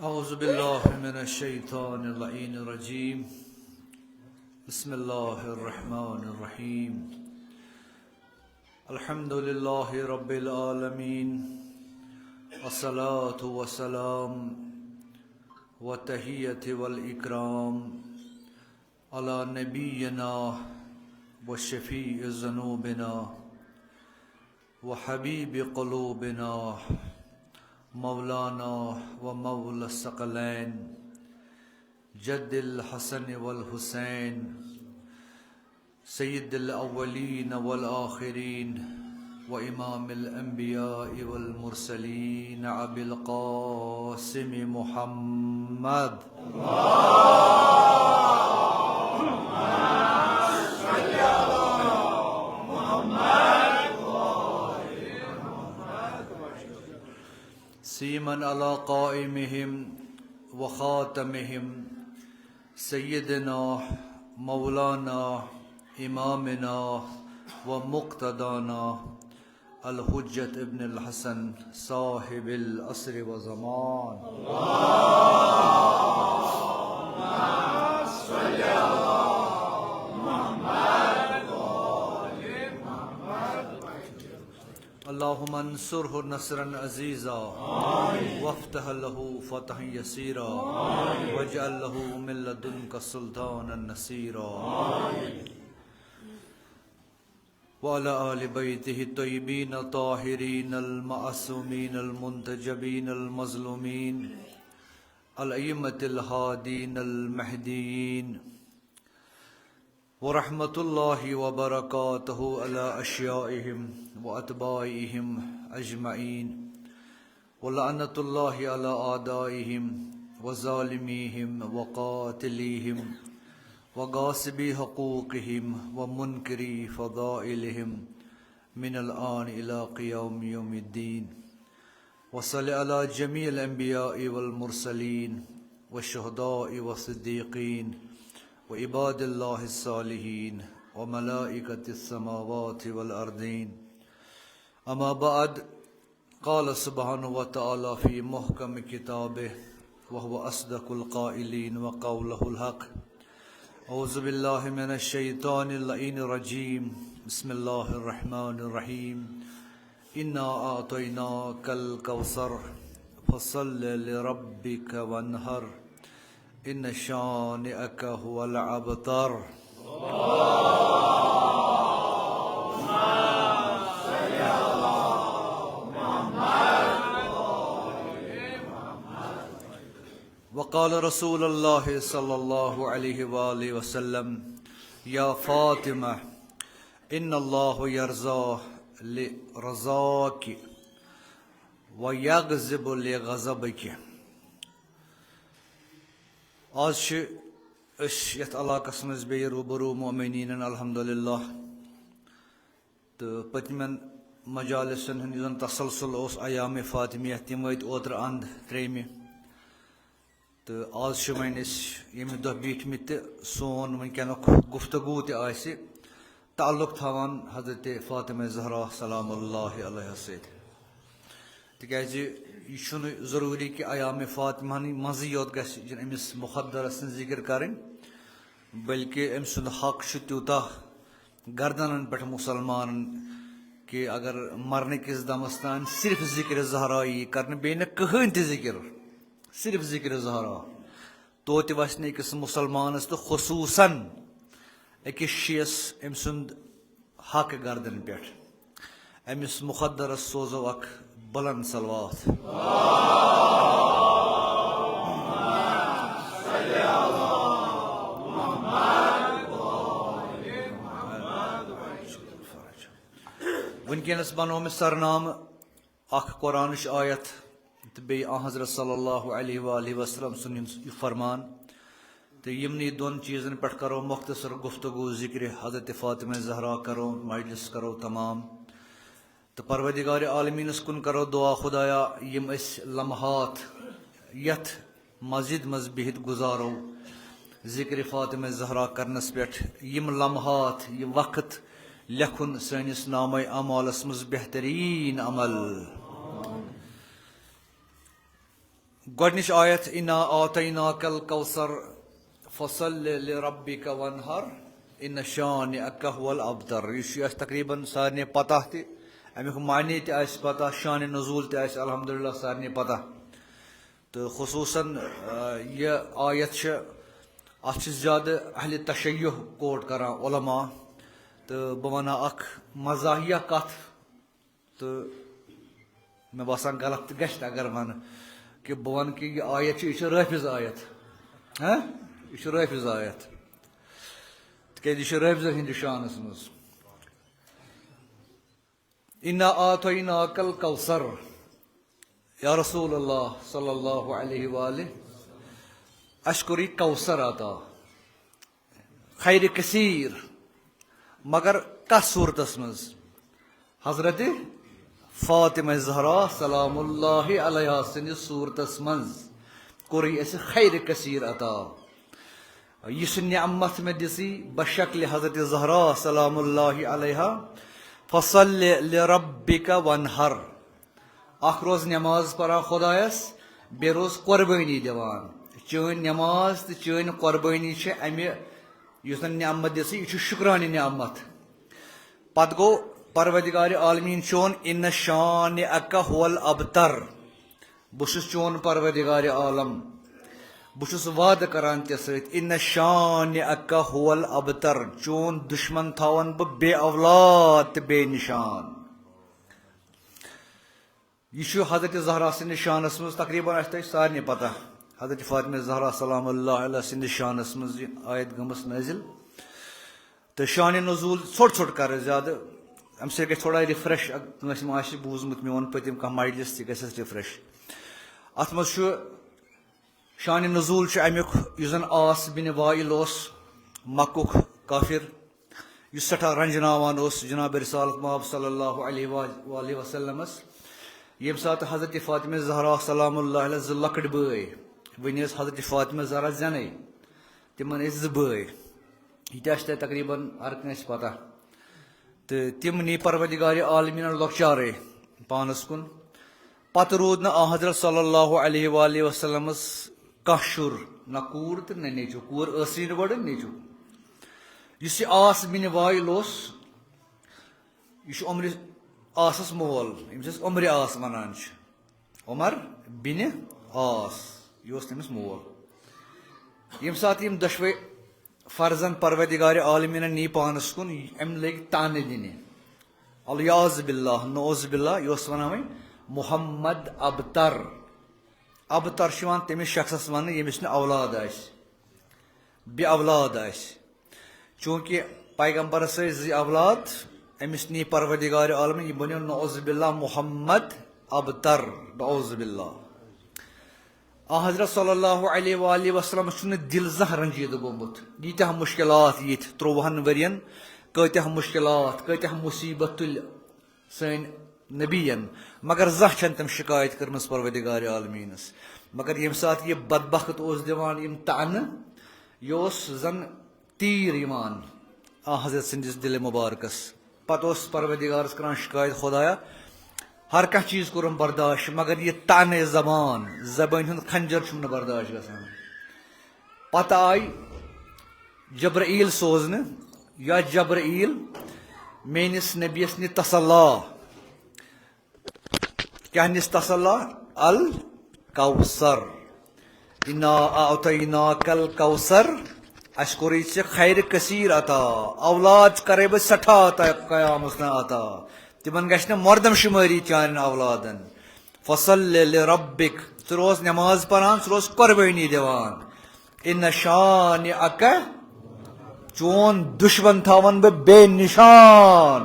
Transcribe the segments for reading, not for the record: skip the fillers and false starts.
أعوذ بالله من الشيطان اللعين الرجيم بسم الله الرحمن الرحيم الحمد لله رب العالمين والصلاة والسلام والتحية والإكرام على نبينا وشفيع ذنوبنا وحبيب قلوبنا مولانا ومولى الثقلين جد الحسن والحسين سيد الأولين والآخرين وإمام الأنبياء والمرسلين أبي القاسم محمد سيمن على قائمهم وخاتمهم سيدنا مولانا إمامنا ومقتدانا الحجة ابن الحسن صاحب العصر والزمان اللهم انصره نصرا عزيزا وافتح له فتحا يسيرا واجعل له من لدنك سلطانا نصيرا وعلى آل بيته الطيبين الطاهرين المعصومين المنتجبين المظلومين الأئمة الهادين المهديين ورحمة الله وبركاته على أشيائهم وأتباعهم أجمعين ولعنة الله على أعدائهم وظالميهم وقاتليهم وغاصبي حقوقهم ومنكري فضائلهم من الآن إلى قيام يوم الدين وصل على جميع الأنبياء والمرسلين والشهداء والصديقين وعباد الله الصالحين وملائكة السماوات والأرضين أما بعد قال سبحانه وتعالى في محكم كتابه وهو أصدق القائلين وقوله الحق أعوذ بالله من الشيطان اللعين الرجيم بسم الله الرحمن الرحيم إنا أعطيناك الكوثر فصل لربك وانهر إن شانئك هو الأبتر وقال رسول الله صلى الله عليه وآله وسلم يا فاطمة إن الله يرضى لرضاك ويغضب لغضبك آج یتھ علاقس مز بی روبرو مومنین الحمدللہ تو پتمن مجالسن ہند زن تسلسل اس ایام فاطمیہ تم وت اوتر اند تریمہ تو آج وین یم دہ بیٹھمت تو سون ونکینک گفتگو تہ تعلق تھاوان حضرت فاطمہ زہرا سلام اللہ علیہ ست تکیاز یہ ضروری کہ ایام فاطمہ مزی یوت گھن امس مقدر سن ذکر کریں بلکہ ام سند حق تیوتہ گردنن پہ مسلمان کہ اگر مرنے کس دمس تان صرف ذکر زہرائی کرنے بیہ کہین تہ ذکر صرف ذکر زہرا تو تہ وس أکس مسلمانس تو خصوصاً أکس شیس ام سند حق گردن پہ امس مقدرس سوزو اخ بلند صلوات ونکینس بنو میں سرنام اخ قرآنش آیت تو بی حضرت صلی اللہ علیہ وآلہ وسلم سن یہ فرمان تو یمنی دون چیزن پہ کرو مختصر گفتگو ذکر حضرت فاطمہ زہرا کرو مجلس کرو تمام تو پروردگار عالمینس کن کرو دعا خدایا یم اس لمحات یت مسجد مز بہت گزارو ذکر فاطمہ زہرا کرنس پہ یم لمحات یہ وقت لکھن سنس نام اعمالس مز بہترین عمل گۄڈنِچ آیت اِنا آتیناک الکوثر فصل لربک وانحر ان شانئک هو الابتر. یہ چھُ اَسہِ تقریٖباً سارنٕے پتہ تہِ امیُک معنی تہِ آسہِ پتہ شانہِ نزوٗل تہِ آسہِ الحمدللہ سارنٕے پتہ تہٕ خصوٗصاً یہِ آیت چھِ اتھ چھِ زیادٕ اہلِ تشیع کوٹ کران علما تہٕ بہٕ ونہٕ ہا اکھ مزاحیہ کتھ تہٕ مےٚ باسان غلط تہِ گژھِ اگر ونہٕ کہ بہٕ ونہٕ کہِ یہِ آیت چھِ یہِ چھِ رٲفِض آیت یہِ چھِ رٲفِض آیت تِکیٛازِ یہِ چھِ رٲفِضن ہٕنٛدِس شانس منٛز. اِنا آتیناک الکوثر یا رسول اللہ صلی اللہ علیہ وآلہ اَسہِ کوٚر یہِ کوثر عطا خیر کثیٖر مگر کتھ صوٗرتس منٛز حضرت فاطمہ زہرا سلام اللہ علیہ سٕنٛدِس صوٗرتس منٛز کوٚر یہِ اَسہِ خیر کثیٖر عطا. یُس نعمت مےٚ دِژٕے بشکلِ حضرت زہرا سلام اللہ علیہ فصل لربک وانحر. اکھ روز نٮ۪ماز پران خۄدایس بیٚیہِ روز قۄربٲنی دِوان. چٲنۍ نٮ۪ماز تہٕ چٲنۍ قۄربٲنی چھِ امہِ یُس زن نعمت دِژٕے یہِ چھُ شُکرانہِ نعمت. پتہٕ گوٚو پروردگارِ عالمیٖن چون اِن شانئک هو الابتر. بہٕ چھُس چون پروردگارِ عالم بہٕ چھُس وعدٕ کران ژےٚ سۭتۍ اِن شانئک هو الابتر چون دُشمن تھاون بہٕ بے اولاد تہٕ بے نشان. یہ چھُ حضرت زہرا سٕنٛدِس شانس منٛز تقریٖباً آسہِ تۄہہِ سارنٕے پتہ حضرت فاطمہ زہرا سلام اللہ علیہ سٕنٛدِس شانس منٛز یہِ آیت گٔمٕژ نٲزِل تہٕ شانہِ نزوٗل ژھوٚٹ ژھوٚٹ کرٕ زیادٕ امہِ سۭتۍ گژھِ تھوڑا رِفریش کٲنٛسہِ ما آسہِ بوٗزمُت میون پٔتِم کانٛہہ مجلس تہِ گژھٮ۪س رِفریش. اتھ منٛز چھُ شانہِ نزوٗل چھُ امیُک یُس زن آس بِنِ وائل اوس مکُک کافر یُس سٮ۪ٹھاہ رنجناوان اوس جناب رسالت مآب صلی اللہ علیہ وآلہ وسلمس. ییٚمہِ ساتہٕ حضرت فاطمہ زہرا سلام اللہ علیہ زٕ لۄکٕٹۍ بٲے وۄنۍ ٲس حضرت فاطمہ زہرا زینے تِمن ٲسۍ زٕ بٲے یہِ تہِ آسہِ تۄہہِ تقریٖباً ہر کٲنٛسہِ پتہ تہٕ تِم نی پروردگارِ عالمیٖنن لۄکچارے پانس کُن. پتہٕ روٗد نہٕ آ حضرت صلی اللہ علیہ وآلہ وسلمس کانٛہہ شُر نہ کوٗر تہٕ نہ نیٚچوٗ. کوٗر ٲسٕے نہٕ گۄڈٕ نیٚچوٗ. یُس یہِ آس بِنِ وائل اوس یہِ چھُ عمرِ آسس مول ییٚمِس أسۍ عمرِ آس ونان چھِ عمر بِنِ آس یہِ اوس تٔمِس مول. ییٚمہِ ساتہٕ یِم دۄشوے فرزن پروردگارِ عالمیٖنن نی پانس کُن أمۍ لٔگۍ تانہٕ دِنہِ الیاذ باللہ نعوذ باللہ. یہِ اوس ونان وۄنۍ محمد ابتر. ابتر چھُ یِوان تٔمِس شخصس وننہٕ ییٚمِس نہٕ اولاد آسہِ بے اولاد آسہِ. چوٗنٛکہِ پیغمبرس ٲسۍ زٕ اولاد أمِس نی پروردگارِ عالمیٖن یہِ بنیو نعوذ باللہ محمد ابتر نعوذ باللہ. آ حضرت صلی اللہ علیہ وآلہ وسلمس چھُنہٕ دِل زانٛہہ رنجیٖدٕ گوٚمُت. ییٖتیٛاہ مُشکلات یِتھ 13 ؤرین کۭتیٛاہ مُشکلات کۭتیٛاہ مُصیبت تُلۍ سٲنۍ نبیَن مگر زانٛہہ چھنہٕ تٔمۍ شکایت کٔرمٕژ پروردگارِ عالمیٖنس. مگر ییٚمہِ ساتہٕ یہِ بدبخت اوس دِوان یِم تانہٕ یہِ اوس زن تیٖر یِوان آ حضرت سٕنٛدِس دِلہِ مُبارکس. پتہٕ اوس پروردگارس کران شکایت خۄدایا ہر کانٛہہ چیٖز کوٚرُم برداش مگر یہِ تانہٕ زبٲنۍ ہُنٛد کھنجر چھُم نہٕ برداش گژھان. پتہٕ آیہِ جبرائیل سوزنہٕ یا جبرائیل میٲنِس نبیَس نہِ تسلا کیٛاہ نِس تسلا الکوثر اِنا اعطیناک الکوثر. اَسہِ کوٚرُے ژےٚ خیر کثیٖر عطا اولاد کرے بہٕ سٮ۪ٹھاہ عطا قیامس تام عطا تِمن گژھِ نہٕ مردم شُمٲری چانٮ۪ن اولادن. فصل لربک ژٕ روز نٮ۪ماز پران ژٕ روز قۄربٲنی دِوان. اِن شانئک چون دُشمن تھاون بہٕ بے نشان.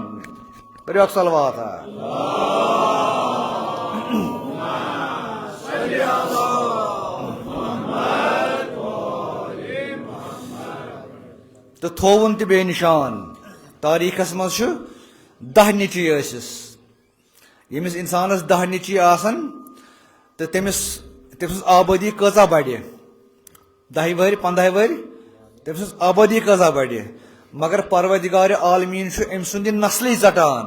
کٔرِو اکھ صلوات. تہٕ تھووُن تہِ بے نشان. تاریٖخس منٛز چھُ 10 نیٚچوۍ ٲسِس ییٚمِس انسانس 10 نیٚچوۍ آسان تہٕ تٔمِس سٕنٛز آبٲدی کۭژاہ بڑِ 10 ؤہرۍ 15 ؤہرۍ تٔمۍ سٕنٛز آبٲدی کۭژاہ بڑِ. مگر پروردگارِ عالمیٖن چھُ أمۍ سُنٛد یہِ نسلٕے ژٹان.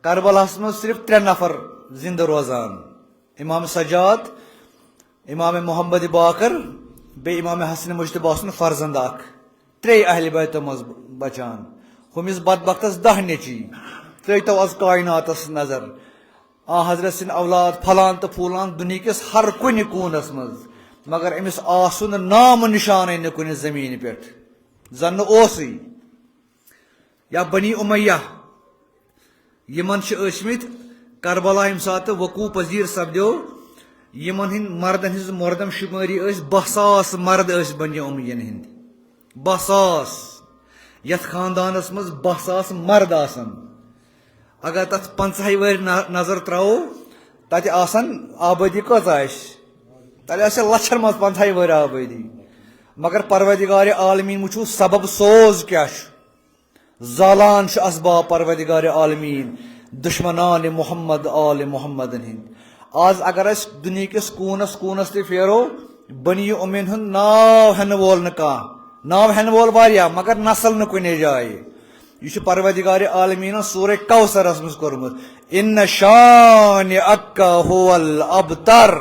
کربلاہس منٛز صرف 3 نفر زندٕ روزان امام سجاد امام محمد باقر بے امام حسن مجتبی سن فرزند اخ 3 اہل بیتو مز بچان ہمس بدبختس 10 نیچی ترتو از کائناتس نظر حضرت سن اولاد پھلان تو پھولان دنیا کس ہر کن کونس مز مگر امس آسن نام نشان نہ کن زمین پہ زن اوسی یا بنی امیہ یمن ٲسمٕتۍ کربلا یم سات وقوع پذیر سپدو یمن ہند مردن ہز مردم شماری 12,000 مرد بنی امیین ہند 12,000 یت خاندانس مز 12,000 مرد آسن اگر تت 50 ور نظر ترو تت آسن آبادی کت تل لچھن مز 50 ور آبادی مگر پروردگار عالمین وچھو سبب سوز کیا زالان اسباب پروردگار عالمین دشمنان محمد آل محمد ہند آز اگر اس دنیا کس کونس کونس تی پھیرو بنی امین ہند ناو ہن وول نہ ناو ہن وول واریاہ مگر نسل نہ کنے جائے یہ پروردگار عالمین سورہ کوثر مز کورمت ان شان اک هو الابتر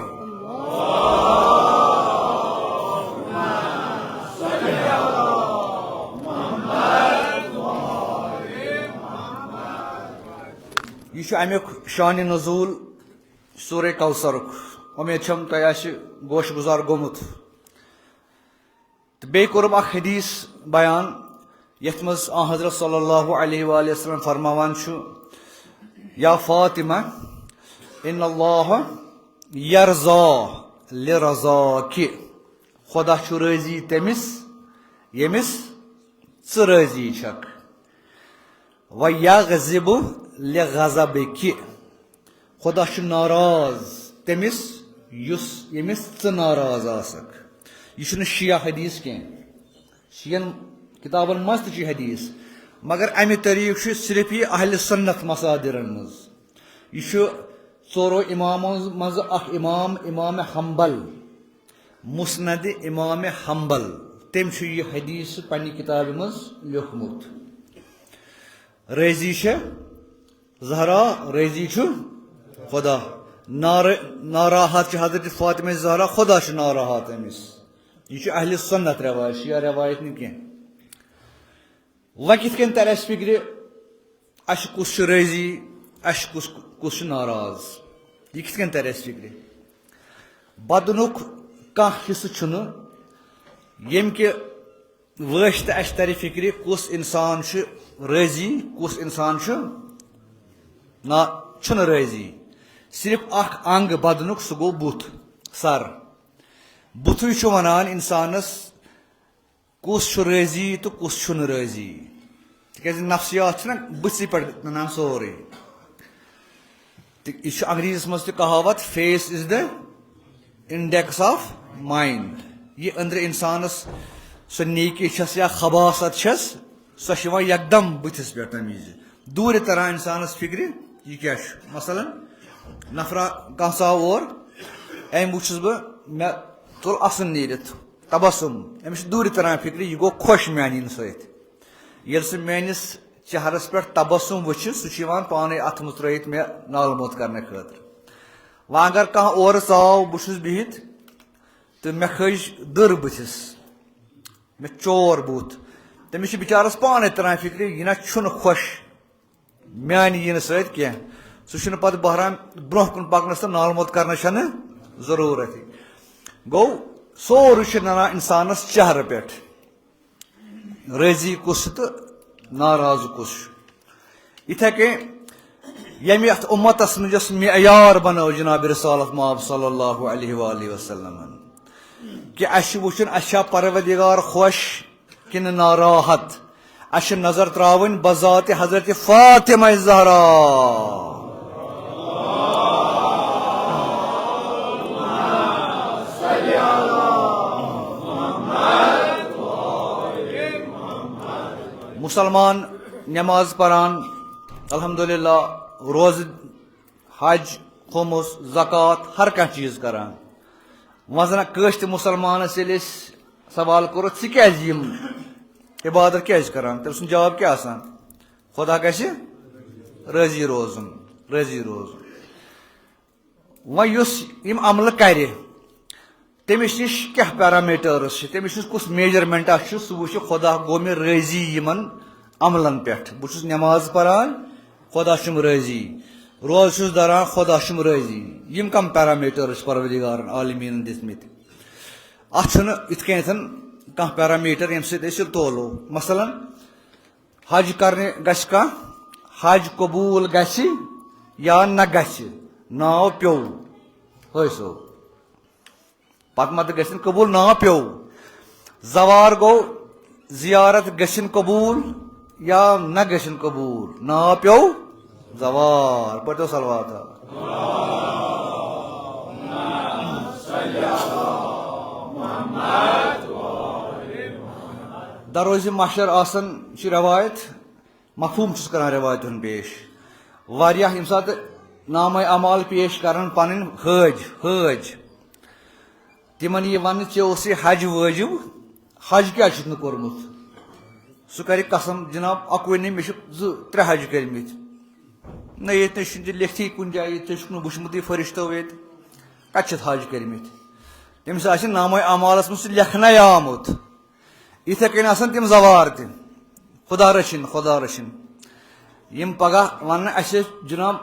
یہ امیک شان نزول سورہ کوثر امید چھم تہ گوش گزار گومت تو بیٚیہِ کوٚرُم اکھ حدیث بیان یتھ مز حضرت صلی اللہ علیہ وآلہ وسلم فرماوان چھُ یا فاطمہ ان اللہ یرضا لرضاکِ خدا چھُ رٲضی تٔمِس ییٚمِس ژٕ رٲضی چھکھ ویغضب لغضبکِ خدا چھُ ناراض تٔمِس ییٚمِس ژٕ ناراض آسکھ یہ چھُنہٕ شیعہ حدیث کینٛہہ شیعن کتابن مز تہِ چھُ حدیث مگر امہِ طریٖقہٕ چھُ صرف یہ اہل سنت مصادرن مز یہ چھُ ژورو امامو مز اکھ امام امام حنبل مسند امام حنبل تٔمۍ چھُ یہ حدیث پننہِ کتابہِ مز لیوکھمُت رٲضی چھِ زہرا رٲضی چھُ خدا ناراحت چھِ حضرت فاطمہ زہرا خدا چھُ ناراحت أمِس یہ چھُ اہل سنت روایت شیعہ روایت نہٕ کینٛہہ وۄنۍ کِتھ کٔنۍ ترِ اَسہِ فکرِ اَسہِ کُس چھُ رٲضی اَسہِ کُس چھُ ناراض یہ کِتھ کٔنۍ ترِ اَسہِ فکرِ بدنُک کانٛہہ حصہٕ چھُنہٕ ییٚمہِ کہِ وٲسطہٕ اَسہِ ترِ فکرِ کُس اِنسان چھُ رٲضی کُس اِنسان چھُنہٕ رٲضی صرف اکھ انگ بدنُک سُہ گوٚو بُتھ سر بُتھٕے چھُ ونان انسانس کُس چھُ رٲضی تہٕ کُس چھُنہٕ رٲضی تِکیازِ نفسیات چھُنہ بٕتھسٕے پٮ۪ٹھ ننان سورُے تہٕ یہِ چھُ انگریٖزیس منٛز تہِ کہاوت face is the index of mind یہِ أنٛدرٕ انسانس سۄ نیکی چھس یا خباست چھس سۄ چھِ یِوان یکدم بٕتھِس پٮ۪ٹھ تمہِ وِزِ دوٗرِ تران انسانس فکرِ یہِ کیاہ چھُ مثلاً نفرا کانٛہہ ژاو اور أمۍ وٕچھُس بہٕ مےٚ تُل اَسُن نیٖرِتھ تبسُم أمِس چھُ دوٗرِ تران فکرِ یہِ گوٚو خۄش میانہِ سۭتۍ ییٚلہِ سُہ میٲنِس چہرس پٮ۪ٹھ تبسُم وٕچھِ سُہ چھُ یِوان پانے اتھٕ منٛز ترٲیِتھ مےٚ نال موٚت کرنہٕ خٲطرٕ وۄنۍ اگر کانٛہہ اورٕ ژاو بہٕ چھُس بِہِتھ تہٕ مےٚ کھٔج دٕر بٕتھِس مےٚ چور بُتھ تٔمِس چھُ بِچارس پانے تران فکرِ یہِ نہ چھُنہٕ خۄش میانہِ یِنہٕ سۭتۍ کینٛہہ سُہ چھُنہٕ پتہٕ بہران برونٛہہ کُن پکنس تہٕ نال موٚت کرنس چھنہٕ ضروٗرتھٕے گوٚو سورُے چھُ ننان انسانس چہرٕ پٮ۪ٹھ رٲضی کُس چھُ تہٕ ناراض کُس چھُ یِتھے کٔنۍ ییٚمہِ یتھ اُمتس منٛز یۄس معیار بنٲو جناب رسالت مآب صلی اللہ علیہ وآلہ وسلمن کہ اَسہِ چھُ وٕچھُن اَسہِ چھا پروردگار خۄش کِنہٕ ناراحت اَسہِ چھِ نظر تراوٕنۍ بذاتِ حضرت فاطمہ زہرا مسلمان نماز پران الحمدللہ روزٕ حج خُمُس زکات ہر کانٛہہ چیٖز کران وۄنۍ زن کٲنٛسہِ تہِ مُسلمانس ییٚلہِ أسۍ سوال کوٚرُکھ ژٕ کیازِ یِم عبادت کیازِ کران تٔمۍ سُنٛد جواب کیٛاہ آسان خۄدا گژھِ رٲضی روزُن وۄنۍ یُس یِم عملہٕ کرِ تمس نش کیا پیرامیٹرس تمس نش کس میجرمنٹ سہ وچھ خدا گو مے رضی یمن عملن پہ بہت نماز پران خدا چھم رضی روز چھس دران خدا چھم رضی یم کم پیرامیٹرس پروردگارن عالمین دتمت ات ات کن کھانا پیرامیٹر یم سی تولو مثلا حج کرنے گھس کھانا حج قبول گھس یا نہ گھس ناو پیو حاصل پتہ مت گھن قبول ناو پیو زوار گو زیارت گھن قبول یا نہ گھن قبول ناو پیو زوار پڑھو صلوات دروز محشر آسن روایت مفہوم چھس کران روایت پیش واریاہ یم سات نامہ اعمال پیش کران پن حاج تمن یہ ون ے حج واجب حج کیا کورمت سہ کر قسم جناب اکوے نہیں مے ترے حج کرمت نہ یہ لکھتی کن جائے ٹھیک وچمت فرشتو یت کت حج کرمت تمس آ نامہ اعمالس مز لکھنے آمت اتھے کن آسان تم زوار تہ خدا رچھن یم پگہ ون اس جناب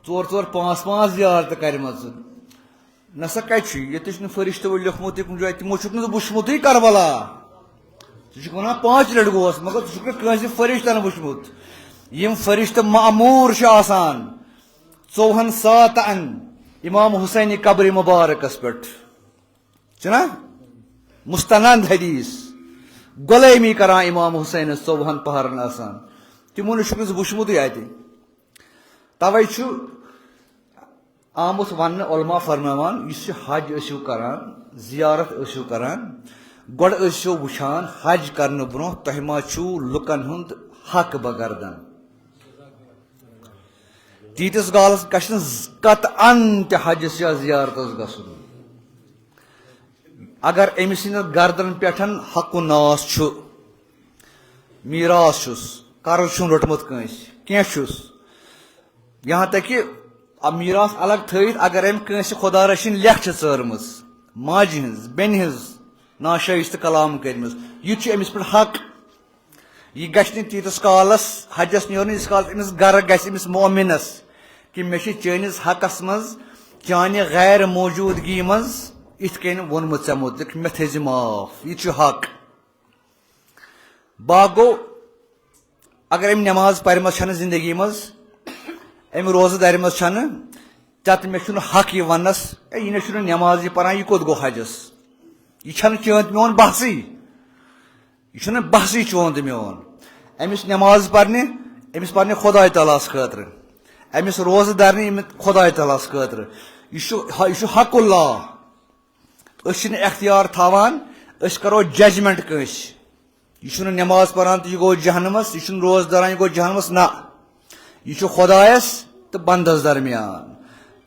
4 5 5 زیارت کرمت نسا کت یہ فرشتو لیوکھمت کن جائے تمو چھ وچمت کربلا ثہ ونان 5 لٹ گوس مگر ثہ فرشتن وچمت یم فرشتہ معمور آسان 4 ساتن امام حسین قبر مبارکس پہ چھنا مستند حدیث غلامی کران امام حسین 4 پہرن آسان تمو نش وچمت اتہ توے آمت ون علماء فرماوان اس حج ٲسِو کران زیارت ٲسِو کران گۄڈٕ ٲسِو وٕچھان حج کرنہٕ برونٛہہ تۄہہِ ما چھُو لُکن ہُنٛد حق بگردان تیٖتِس کالس گژھِ نہٕ قطعن تہِ حجس یا زیارتس گژھُن اگر أمۍ سٕنٛدِس گردن پٮ۪ٹھ حق ناس چھُ میٖراث چھُس قرض چھُن روٚٹمُت کٲنٛسہِ کینٛہہ چھُس یہاں تک کہ میٖراث الگ تھٲیِتھ اگر أمۍ کٲنٛسہِ خۄدا رٔچھِنۍ لیکھ چھِ ژٲرمٕژ ماجہِ ہٕنٛز بیٚنہِ ہٕنٛز ناشٲیِستہٕ کلام کٔرمٕژ یہِ تہِ چھُ أمِس پٮ۪ٹھ حق یہ گژھِ نہٕ تیٖتِس کالس حجس نیرُن ییٖتِس کالس أمِس گرٕ گژھِ أمِس مومِنس کہ مےٚ چھِ چٲنِس حقس منٛز چانہِ غیر موجوٗدگی منٛز یِتھ کٔنۍ ووٚنمُت ژےٚ مُتعلق مےٚ تھٲیزِ معاف یہِ چھُ حق باقٕے گوٚو اگر أمۍ نٮ۪ماز پرِمژ چھنہٕ زندگی منٛز أمۍ روزٕ دَرِمژ چھنہٕ تتھ مےٚ چھُنہٕ حق یہِ وننس یہِ نہ چھُنہٕ نٮ۪ماز یہِ پران یہِ کوٚت گوٚو حجس یہِ چھنہٕ چٲنٛد میون بحثٕے یہ چھُنہٕ بحثٕے چون تہٕ میون أمِس نٮ۪ماز پرنہِ أمِس پرنہِ خۄداے تعالیٰ خٲطرٕ أمِس روزٕ درنہِ أمِس خۄداے تعالیٰ خٲطرٕ یہِ چھُ حق اللہ أسۍ چھِنہٕ اختیار تھاوان أسۍ کرو ججمنٹ کٲنٛسہِ یہِ چھُنہٕ نٮ۪ماز پران تہٕ یہِ گوٚو جہنمس یہِ چھُنہٕ روزٕ دران یہِ گوٚو جہنمس نہ یہ خدایس تو بندس درمیان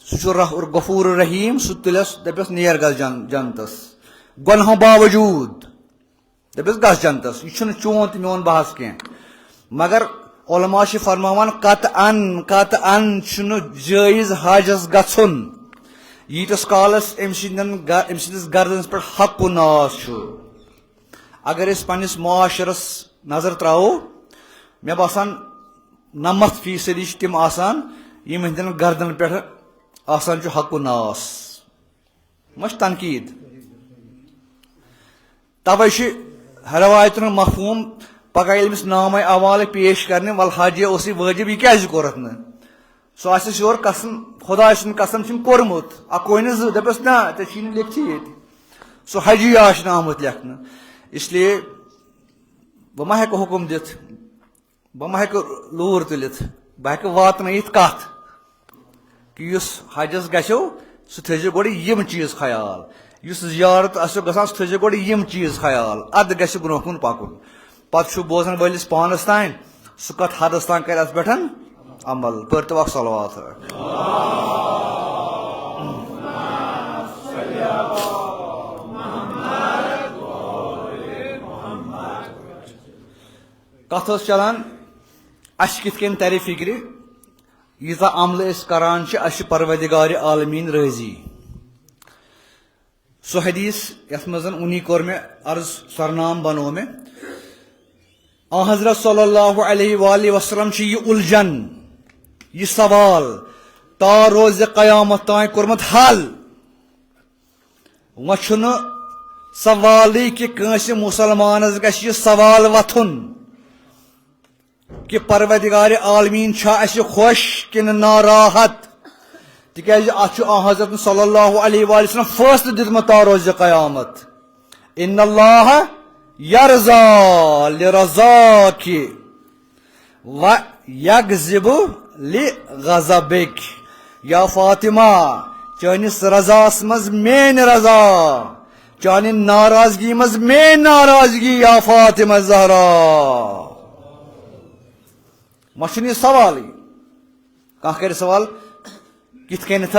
سہ غفور رحیم سہ تلس دپس نیر گس جنتس گنہوں باوجود دپس گس جنتس یہ چون تو میون بحث کی مگر علماء فرماوان قطعن جائز حاجس گھن ییتس کالس ام سندس گردنس پہ حق و ناس اگر اس پنس معاشرس نظر تراو مے باسان 90% تم آسان یم ہندین گردن پہ آسان حق و ناس مش تنقید توے روایتن مفہوم پگہ یمس نامہ اعمال پیش کرنے ول حج اس واجب یہ کیازِ کورت نا سو آس یور قسم خدا سن قسم چھم کورمت اکوے نا زٕ دپس نا ژےٚ چھی نہٕ لیکھتھی ییٚتہِ سُہ حجی آسہِ نہٕ آمُت لیکھنہٕ اسلیے بہٕ ما ہٮ۪کہٕ حُکم دِتھ بہٕ ما ہٮ۪کہٕ لوٗر تُلِتھ بہٕ ہٮ۪کہٕ واتنٲیِتھ کتھ کہِ یُس حجس گژھیو سُہ تھٲیزیو گۄڈٕ یِم چیٖز خیال یُس زیارت آسیو گژھان سُہ تھٲیزیو گۄڈٕ یِم چیٖز خیال ادٕ گژھِ برونٛہہ کُن پکُن پتہٕ چھُ بوزن وٲلِس پانس تانۍ سُہ کتھ حدس تانۍ کرِ اتھ پٮ۪ٹھ عمل پٔرتو اکھ صلوات کتھ ٲس چلان اسہِ کِتھ کٔنۍ ترِ فکرِ ییٖژاہ عملہٕ أسۍ کران چھِ اسہِ چھِ پروردگارِ عالمیٖن رٲضی سو حدیث یس مزن انہی کور میں عرض سرنام بنو میں حضرت صلی اللہ علیہ وآلہ وسلم یہ الجھن یہ سوال تا روز قیامت تائیں کورمت حل وچھن سوالی کہ کنس مسلمانس گژھِ یہ سوال وتھن کہ پروردگار عالمین چھا اسہ خوش کن ناراحت تکیازِ اتھ حضرت صلی اللہ علیہ وآلہ وسلم فیصلہ دتمت تا روز قیامت ان اللہ یرضا لرضاک و یغضب لغضبک یا فاطمہ چانس رضاس مز مین رضا چانہ ناراضگی مز مین ناراضگی یا فاطمہ زہرا مچھن یہ سوال کانٛہہ کر سوال کت کنت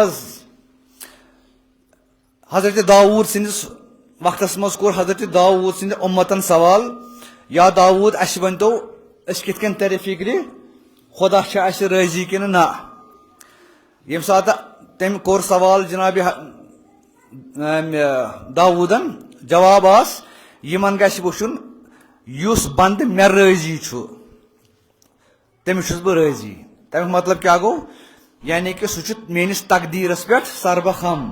حضرت داؤد سندس وقتس مز کور حضرت داؤد سند امتن سوال یا داؤد اس ونتو اس کت کن تر فکر خدا چھا اس راضی کن نا یم سات تم کور سوال جناب داؤدن جواب آس یمن گژھِ وچھن یس بند مے راضی چھُ تمس چھُس بہ راضی تمیُک مطلب کیا گو یعنی کہ سہ میٲنِس تقدیرس پٮ۪ٹھ سربخم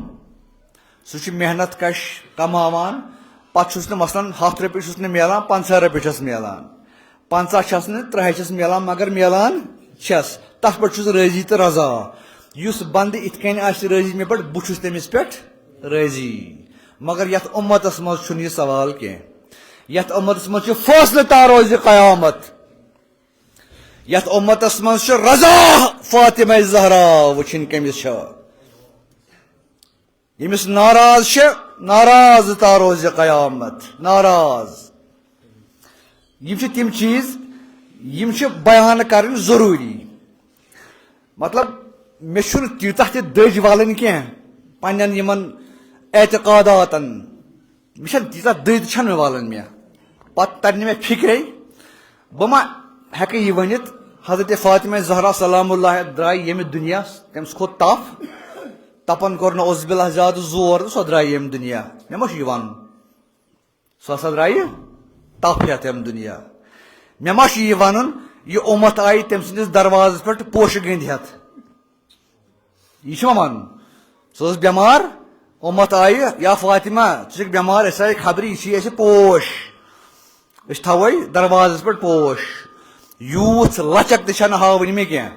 سہ محنت کش کماوان پتہٕ چھُس نہٕ مثلاً 100 رۄپیہِ چھُس نہٕ میلان 50 رۄپیہِ چھس میلان 50 چھس نہٕ 30 چھس میلان مگر میلان چھس تتھ پٮ۪ٹھ چھُس راضی تہٕ رضا یُس بند اِتھ کٔنۍ آسہِ راضی مےٚ پٮ۪ٹھ بہٕ چھُس تٔمِس پٮ۪ٹھ راضی مگر یتھ اُمتس منٛز چھُنہٕ یہِ سوال کینٛہہ یتھ اُمتس منٛز چھُ فٲصلہٕ تا روزِ قیامت یتھ اُمتس منٛز چھُ رضا فاطمہ زہرا وٕچھِنۍ کٔمِس چھِ ییٚمِس ناراض چھِ ناراض تا روزِ قیامت ناراض یم چھِ تِم چیٖز یم چھِ بیان کرٕنۍ ضروٗری مطلب مےٚ چھُنہٕ تیٖژاہ تہِ دٔج والٕنۍ کینٛہہ پننٮ۪ن یِمن اعتقاداتن مےٚ چھنہٕ تیٖژاہ دٔج چھنہٕ مےٚ والٕنۍ مےٚ پتہٕ ترِ نہٕ مےٚ فکرے بہٕ ما ہٮ۪کہٕ یہِ ؤنِتھ حضرت فاطمہ زہرا سلام اللہ درٛاے ییٚمہِ دُنیا تٔمِس کھوٚت تپھ تپن کوٚر نہٕ عزبِلہ زیادٕ زور تہٕ سۄ درٛاے ییٚمہِ دُنیا مےٚ ما چھُ یہِ وَنُن سۄ ہسا درٛاے تپھ ہٮ۪تھ ییٚمہِ دُنیا مےٚ ما چھُ یہِ وَنُن یہِ اُمت آیہِ تٔمۍ سٕنٛدِس دروازس پٮ۪ٹھ پوشہٕ گٔنٛدۍ ہٮ۪تھ یہِ چھُ مےٚ وَنُن سۄ ٲس بٮ۪مار اُمت آیہِ یا فاطمہ ژٕ چھکھ بٮ۪مار أسۍ آیہِ خبرِ یہِ چھی اَسہِ پوش أسۍ تھاوے دروازس پٮ۪ٹھ پوش یوٗژ لچک تہِ چھنہٕ ہاوٕنۍ مےٚ کینٛہہ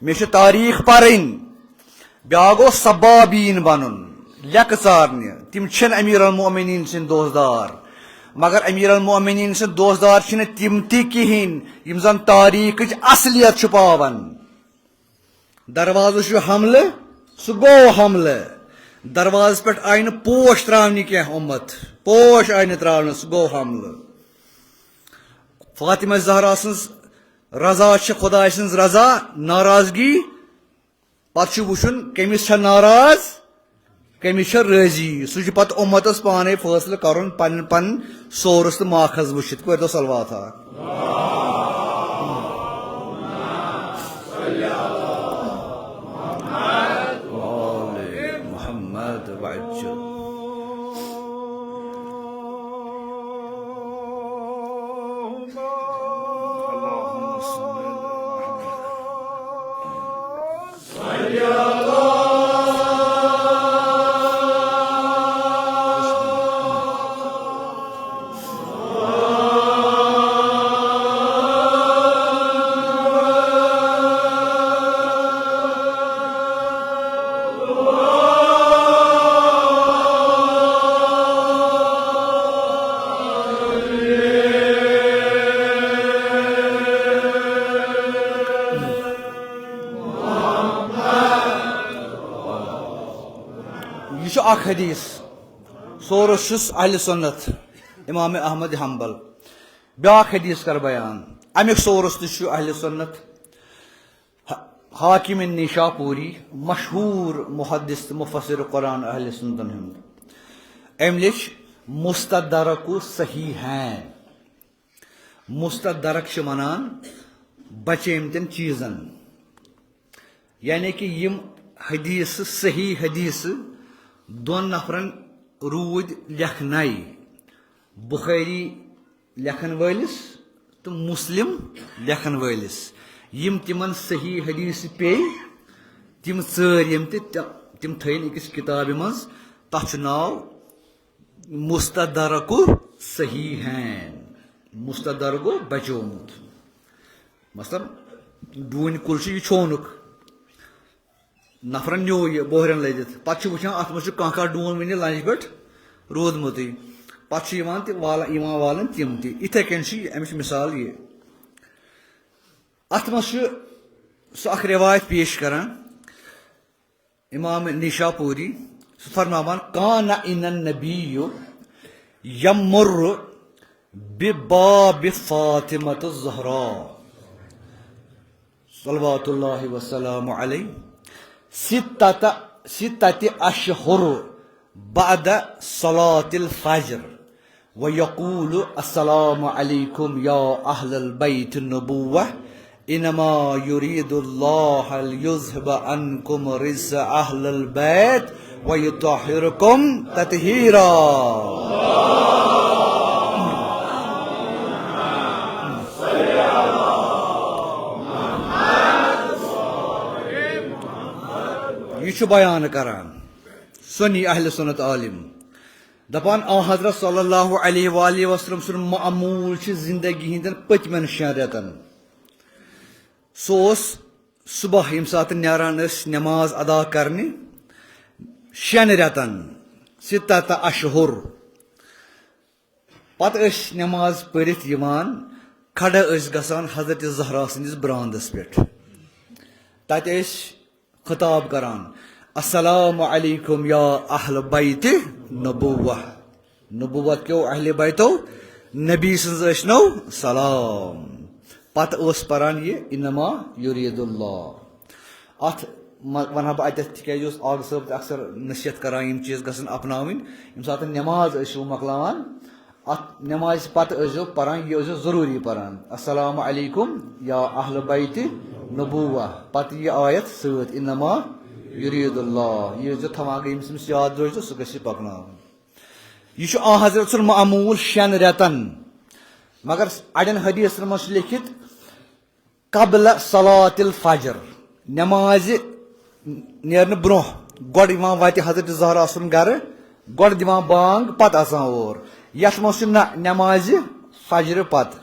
مےٚ چھِ تاریٖخ پرٕنۍ بیٛاکھ گوٚو سبابیٖن بنُن لیٚکہٕ ژارنہِ تِم چھِنہٕ امیر المومنیٖن سٕنٛدۍ دوستدار مگر امیر المومنیٖن سٕنٛدۍ دوستدار چھِنہٕ تِم تہِ کِہیٖنۍ یِم زن تاریٖخٕچ اصلیت چھُپاون دروازس چھُ حملہٕ سُہ گوٚو حملہٕ دروازس پٮ۪ٹھ آیہِ نہٕ پوش تراونہِ کینٛہہ اُمت پوش آیہِ نہٕ تراونہٕ سُہ گوٚو حملہٕ فاطمہ زہرا سٕنٛز رضا چھِ خۄداے سٕنٛز رضا ناراضگی پتہٕ چھُ وٕچھُن کٔمِس چھےٚ ناراض کٔمِس چھےٚ رٲضی سُہ چھُ پتہٕ اُمتس پانے فٲصلہٕ کرُن پنٕنۍ پنٕنۍ سورس تہٕ ماخذ وٕچھِتھ کٔرۍتو صلواتہ محمد وعجل اخ حدیث سورس چھُس اہل سنت امام احمد حنبل بیاکھ حدیث کر بیان امیُک سورس تہِ چھُ اہل سنت حاکم نیشا پوری مشہوٗر محدث تہٕ مفسر قرآن اہل سنتن ہُنٛد أمۍ لیٚچھ مستدرکُ صحیحین مستدرک چھِ ونان بچیمتٮ۪ن چیٖزن یعنی کہ یم حدیث صحیح حدیث دون نفرن رود لکھنائی بخاری لکھن ولس تو مسلم لکھن ولس یم تمن صحیح حدیث پے تم یم تم تھین أکس کتاب مز تتھ ناو مستدرک صحیحین مستدرک بچومت مثلا ڈون کل یہ چھونک نفرن نیو یہ بوہرن لدت پتہ وچان ات مجھ کھانا ڈون ون لنجہ پہ رودمت پتہ والن تم تھے کن امچ مثال یہ ات مز سہ اخ روایت پیش کران امام نیشا پوری سہ فرماوان کان ان النبی یمر بباب فاطمۃ الزہراء صلوات اللہ وسلام علیہ ستة أشهر بعد صلاة الفجر ويقول السلام عليكم يا أهل البيت النبوة إنما يريد الله ليذهب عنكم رجس أهل البيت ويطهركم تطهيرا. یہ بیان کران سنی اہل سنت عالم دپان حضرت صلی اللہ علیہ وآلہ وسلم سن معمول زندگی ہندن پتمن 6 رتن سوس صبح یم سات نیران نماز ادا کرنے 6 رتن 6 اشہر پتہ نماز پرت یوان کھڑا گسان حضرت زہرا سندس براندس پہ تت خطاب کران السلام علیکم یا اہل بیت نبوہ نبوت کیو اہل بیتو نبی سنو سلام پتہ پران یہ انما یرید اللہ ات ونہ بہ اتھ تکیاز آگ صاحب اکثر نصیحت کران یم چیز گھن اپناون یم سات نماز مکلاوان ات نماز پتہ پران یہ ضروری پران السلام علیکم یا اہل بیت نبوہ پتہ یہ آیت ست انما یرید اللہ یہ تھوان گئی یمس یاد روز سہ گھ پکن یہ حضرت سن معمول 6 رتن مگر اڑین حدیث مز لکھت قبل صلاة الفجر نماز نیرن برہ گۄڈٕ یِوان وتہِ حضرت زہرا سُن گرٕ گۄڈٕ دِوان بانگ پتہٕ اژان اور یتھ منٛز چھُ نمازِ فجرٕ پتہٕ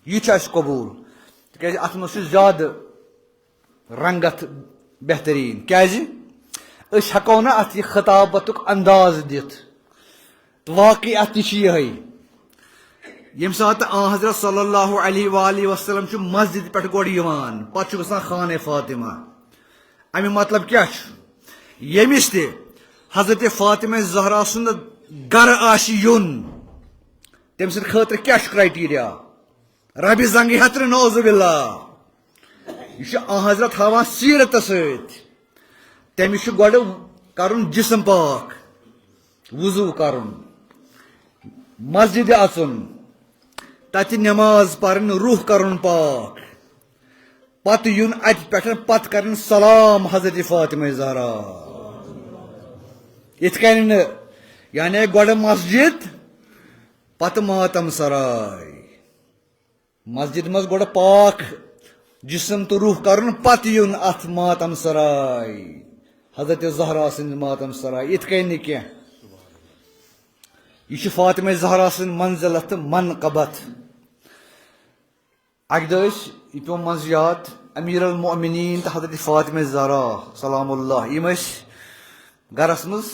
یہِ چھُ اَسہِ قبوٗل تِکیازِ اتھ منٛز چھُ زیادٕ رنگت بہترین کیازِ أسۍ ہٮ۪کو نہٕ اتھ یہِ خطابتُک انداز دِتھ تہٕ واقعی اتھ تہِ چھِ یِہے ییٚمہِ ساتہٕ حضرت صلی اللہ علیہ وآلہ وسلم چھُ مسجد پٮ۪ٹھ گۄڈٕ یِوان پتہٕ چھُ گژھان خانہ فاطمہ امیُک مطلب کیاہ چھُ ییٚمِس تہِ حضرت فاطمہ زہرا سُنٛد گرٕ آسہِ یُن تٔمۍ سٕنٛدِ خٲطرٕ کیاہ چھُ کرائٹیریا ربِ زنگہِ ہترِ نعوذ باللہ یہ حضرت ہاوان سیرتس ست تمس گۄڈٕ کرُن جسم پاک وضو کرُن مسجد اژُن تتہِ نماز پرٕنۍ روح کرُن پاک پتہٕ یُن اتہِ پٮ۪ٹھ پتہٕ کرٕنۍ سلام حضرت فاطمہ زہرا یِتھ کٔنۍ نہٕ یعنی گۄڈٕ مسجد پتہٕ ماتم سراے مسجد مز گۄڈٕ پاک جسم تو روح کرن پتہ یُن ات ماتم سراے حضرت زہرا سند ماتم سراے یِتھ کٔنۍ نہٕ کینٛہہ یہ فاطمہ زہرا سند منزلت تہٕ منقبت اکہِ دۄہ یہ پیوٚو منٛزٕ یاد امیر المؤمنین تہٕ حضرت فاطمہ زہرا سلام اللہ یم گرس مز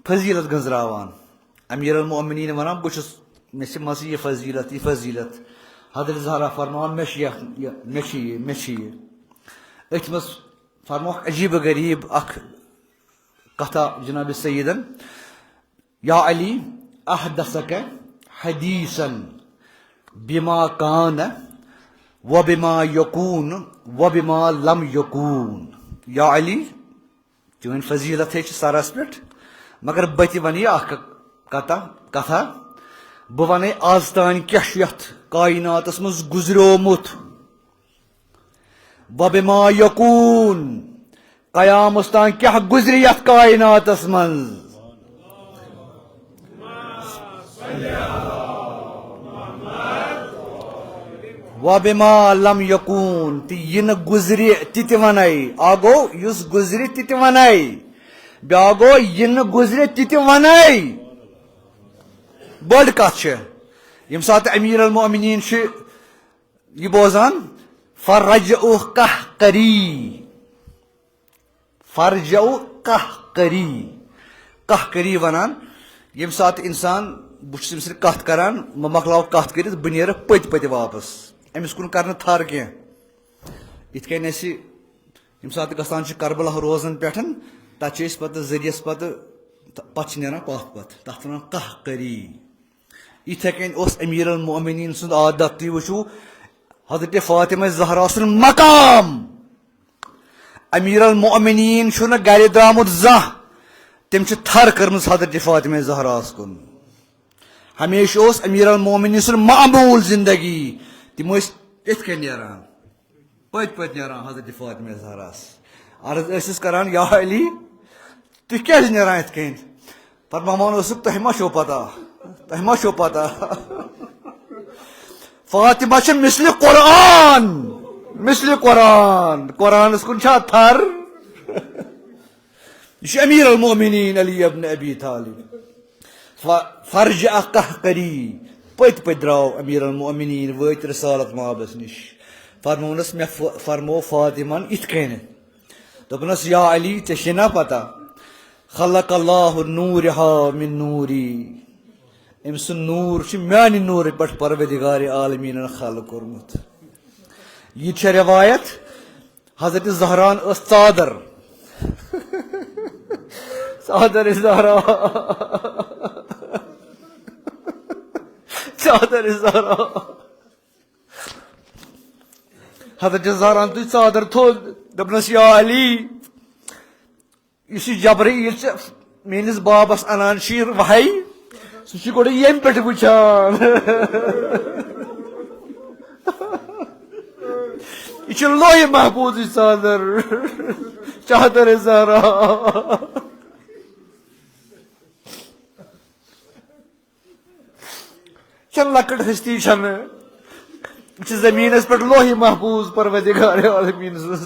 فضیلت گنزراوان امیر المؤمنین ونان بہٕ چھُس مےٚ چھِ منٛزٕ یہ فضیلت یہ فضیلت حضرت زہرا فرمان مے ات مز فرموک عجیب غریب اخ کتھا جناب سیدن یا علی احدثک حدیثا بما کان وبما یکون وبما لم یکون یا علی چون فضیلت ہے سرس پہ مگر بتہ ون یہ اخ کتھا بہ ون آز تان کیا یتھ کائناتس مز گزریومت وبما یکون قیامس تان کیا گزری یتھ کائناتس مز وَبِمَا لَمْ يَكُونْ تہِ یِنہٕ گُزرِ تہِ تہِ وَنَے اکھ گوٚو یُس گُزرِ تہِ تہِ وَنَے بیٛاکھ گوٚو یِنہٕ گُزرِ تہِ تہِ وَنَے بٔڑ کتھ چھِ ییٚمہِ ساتہٕ أمیٖر المومنیٖن چھِ یہ بوزان فرجعوا قہقری فرجعوا قہقری ونان ییٚمہِ ساتہٕ انسان بہٕ چھُس أمِس سۭتۍ کتھ کران بہٕ مۄکلاو کتھ کٔرِتھ بہٕ نیرٕ پٔتۍ پٔتۍ واپس أمِس کُن کرنہٕ تھر کینٛہہ یِتھ کٔنۍ أسۍ ییٚمہِ ساتہٕ گژھان چھِ کربلا روزن پٮ۪ٹھ تتہِ چھِ أسۍ پتہٕ ذٔریعس پتہٕ چھِ نیران پتھ پتہٕ تتھ ونان قہقری یِتھے کٔنۍ اوس أمیٖر المومنیٖن سُنٛد عادت تُہۍ وٕچھِو حضرت فاطمہ زہرا سُنٛد مقام أمیٖر المومنیٖن چھُنہٕ گرِ درٛامُت زانٛہہ تٔمۍ چھِ تھر کٔرمٕژ حضرت فاطمہ زہراہس کُن ہمیشہ اوس أمیٖر المومنیٖن سُنٛد معموٗل زندگی تِم ٲسۍ یِتھ کٔنۍ نیران پٔتۍ پٔتۍ نیران حضرت فاطمہ زہراہس عرض ٲسِس کران یا علی تُہۍ کیٛازِ نیران یِتھ کٔنۍ فرماوان اوسُکھ تۄہہِ ما چھو پتہ فاطمہ چھِ مثلِ قرآن قرآنس کُن چھا تھر یہ چھُ أمیٖر المومنیٖن علی ابن ابی طالب فرجع قہقری پٔتۍ پٔتۍ درٛاو أمیٖر المومنیٖن وٲتۍ رسالت مآبس نِش فرمونس مےٚ فرمو فاطمہن یِتھ کٔنۍ دوٚپنس یا علی ژےٚ چھے نا پتہ خلق اللہ نورہا من نوری أمۍ سُنٛد نوٗر چھُ میانہِ نوٗرٕ پٮ۪ٹھ پروردگارِ عالمیٖنن خلق کوٚرمُت یہِ چھےٚ رٮ۪وایت حضرت زہران ٲس ژادر زہرا حضرت زہران تُج ژادر تھوٚد دوٚپنس یا علی یُس یہِ جبرائیل ژےٚ میٲنِس بابس انان چھُ یہِ وحی سُہ چھُ گۄڈٕ ییٚمہِ پٮ۪ٹھ وٕچھان یہ چھُ لوہہِ محفوظٕچ چادر زہرا چھنہٕ لۄکٕٹ ہستی چھنہٕ یہ چھِ زمیٖنس پٮ۪ٹھ لوہہِ محفوظ پروردگار عالمیٖن سٕنٛز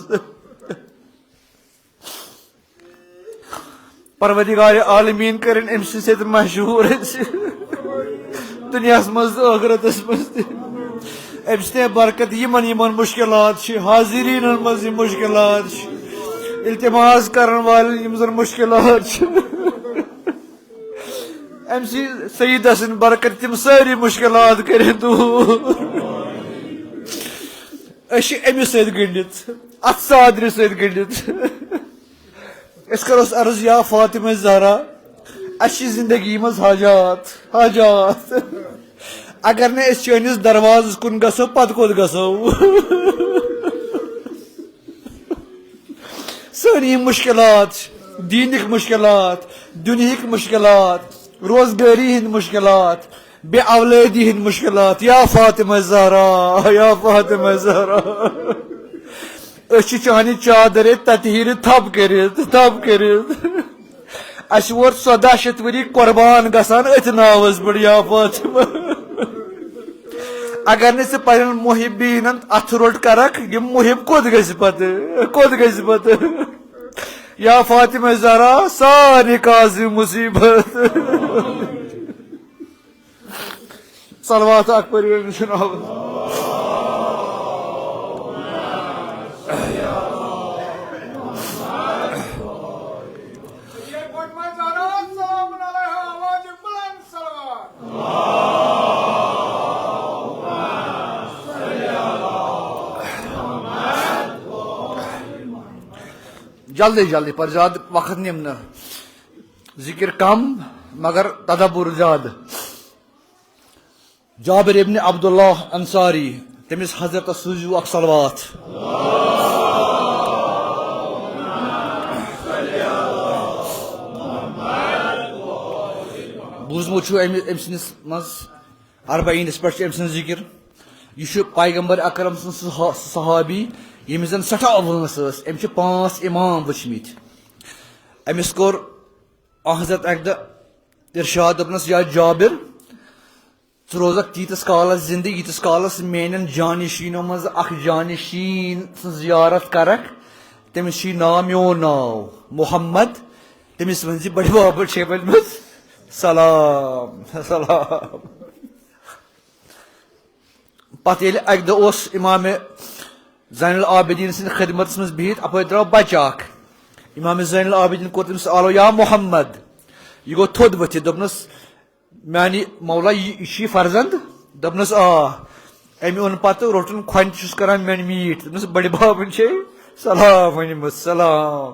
پروردگار عالمیٖن کٔرِنۍ أمۍ سٕنٛدِ سۭتۍ مشہوٗر أسۍ دُنیاہس منٛز تہٕ ٲخرتس منٛز تہِ أمۍ سٕنٛدِ برکت یِمن مُشکلات چھِ حاضریٖنن منٛز یِم مُشکلات چھِ التماس کرن والٮ۪ن یِم زن مُشکلات چھِ أمۍ سٕنٛدِ سیدہ سٕنٛدِ برکت تِم سٲری مُشکلات کٔرِنۍ دوٗر أسۍ چھِ أمِس سۭتۍ گٔنڈِتھ اتھ ژادرِ سۭتۍ گٔنڈِتھ أسۍ کروس عرض یا فاطمہ زہرا اَسہِ چھِ زندگی منٛز حاجات اگر نہٕ أسۍ چٲنِس دروازس کُن گژھو پتہٕ کوٚت گژھو سٲنۍ یِم مُشکلات چھِ دیٖنٕکۍ مُشکلات دُنہِکۍ مُشکلات روزگٲری ہٕنٛدۍ مُشکلات بے اولٲدی ہٕنٛدۍ مُشکلات یا فاطمہ زہرا أسۍ چھِ چانہِ چادرِ تتہِ ہیرِ تھپ کٔرِتھ اَسہِ ووت 14 شیٚتھ ؤری قۄربان گژھان أتھۍ ناوس پٮ۪ٹھ یا فاطمہ اگر نہٕ ژٕ پنٕنٮ۪ن محبیٖنن اتھٕ روٚٹ کرکھ یِم محب کوٚت گژھِ پتہٕ یا فاطمہ زہرا سارنٕے کاظِ مُصیبت صلوات اکھ پٔرِو أمِس چھُ ناو جلدی پر زیادہ وقت نمنہ ذکر کم مگر تدبر زیادہ جابر ابن عبداللہ انصاری تمس حضرت سوزیو اخ صلوات بوزمت چھو ام سنس مز 40 پہ ام سن ذکر یہ پیغمبر اکرم سن صحابی یمس زن سٹھا وٲنٛس ٲس أمۍ چھِ 5 امام وٕچھمٕتۍ أمِس کوٚر حضرت اکہِ دۄہ ارشاد دوٚپنس یا جابر ژٕ روزکھ تیٖتِس کالس زندٕ ییٖتِس کالس میانٮ۪ن جانشیٖنو منٛز اکھ جانشیٖن سٕنٛز زیارت کرکھ تٔمِس چھُے ناو میون ناو محمد تٔمِس ؤنۍ زِ بڑِ بابر چھے ؤنمٕژ سلام سلام. پتہٕ ییٚلہِ اکہِ دۄہ اوس امامِ زین العابدیٖن سٕنٛدِ خدمتس منٛز بِہِتھ اپٲرۍ درٛاو بچہِ اکھ امامِ زین العابدیٖن کوٚر تٔمِس آلو یا محمد یہِ گوٚو تھوٚد ؤتھِتھ دوٚپنس میانہِ مولا یہِ چھُے فرزند دوٚپنس آ أمۍ اوٚن پتہٕ روٚٹُن کھۄنہِ چھُس کران میانہِ میٖٹھ دوٚپنس بڑِ بابن چھے سلام ؤنمٕژ سلام.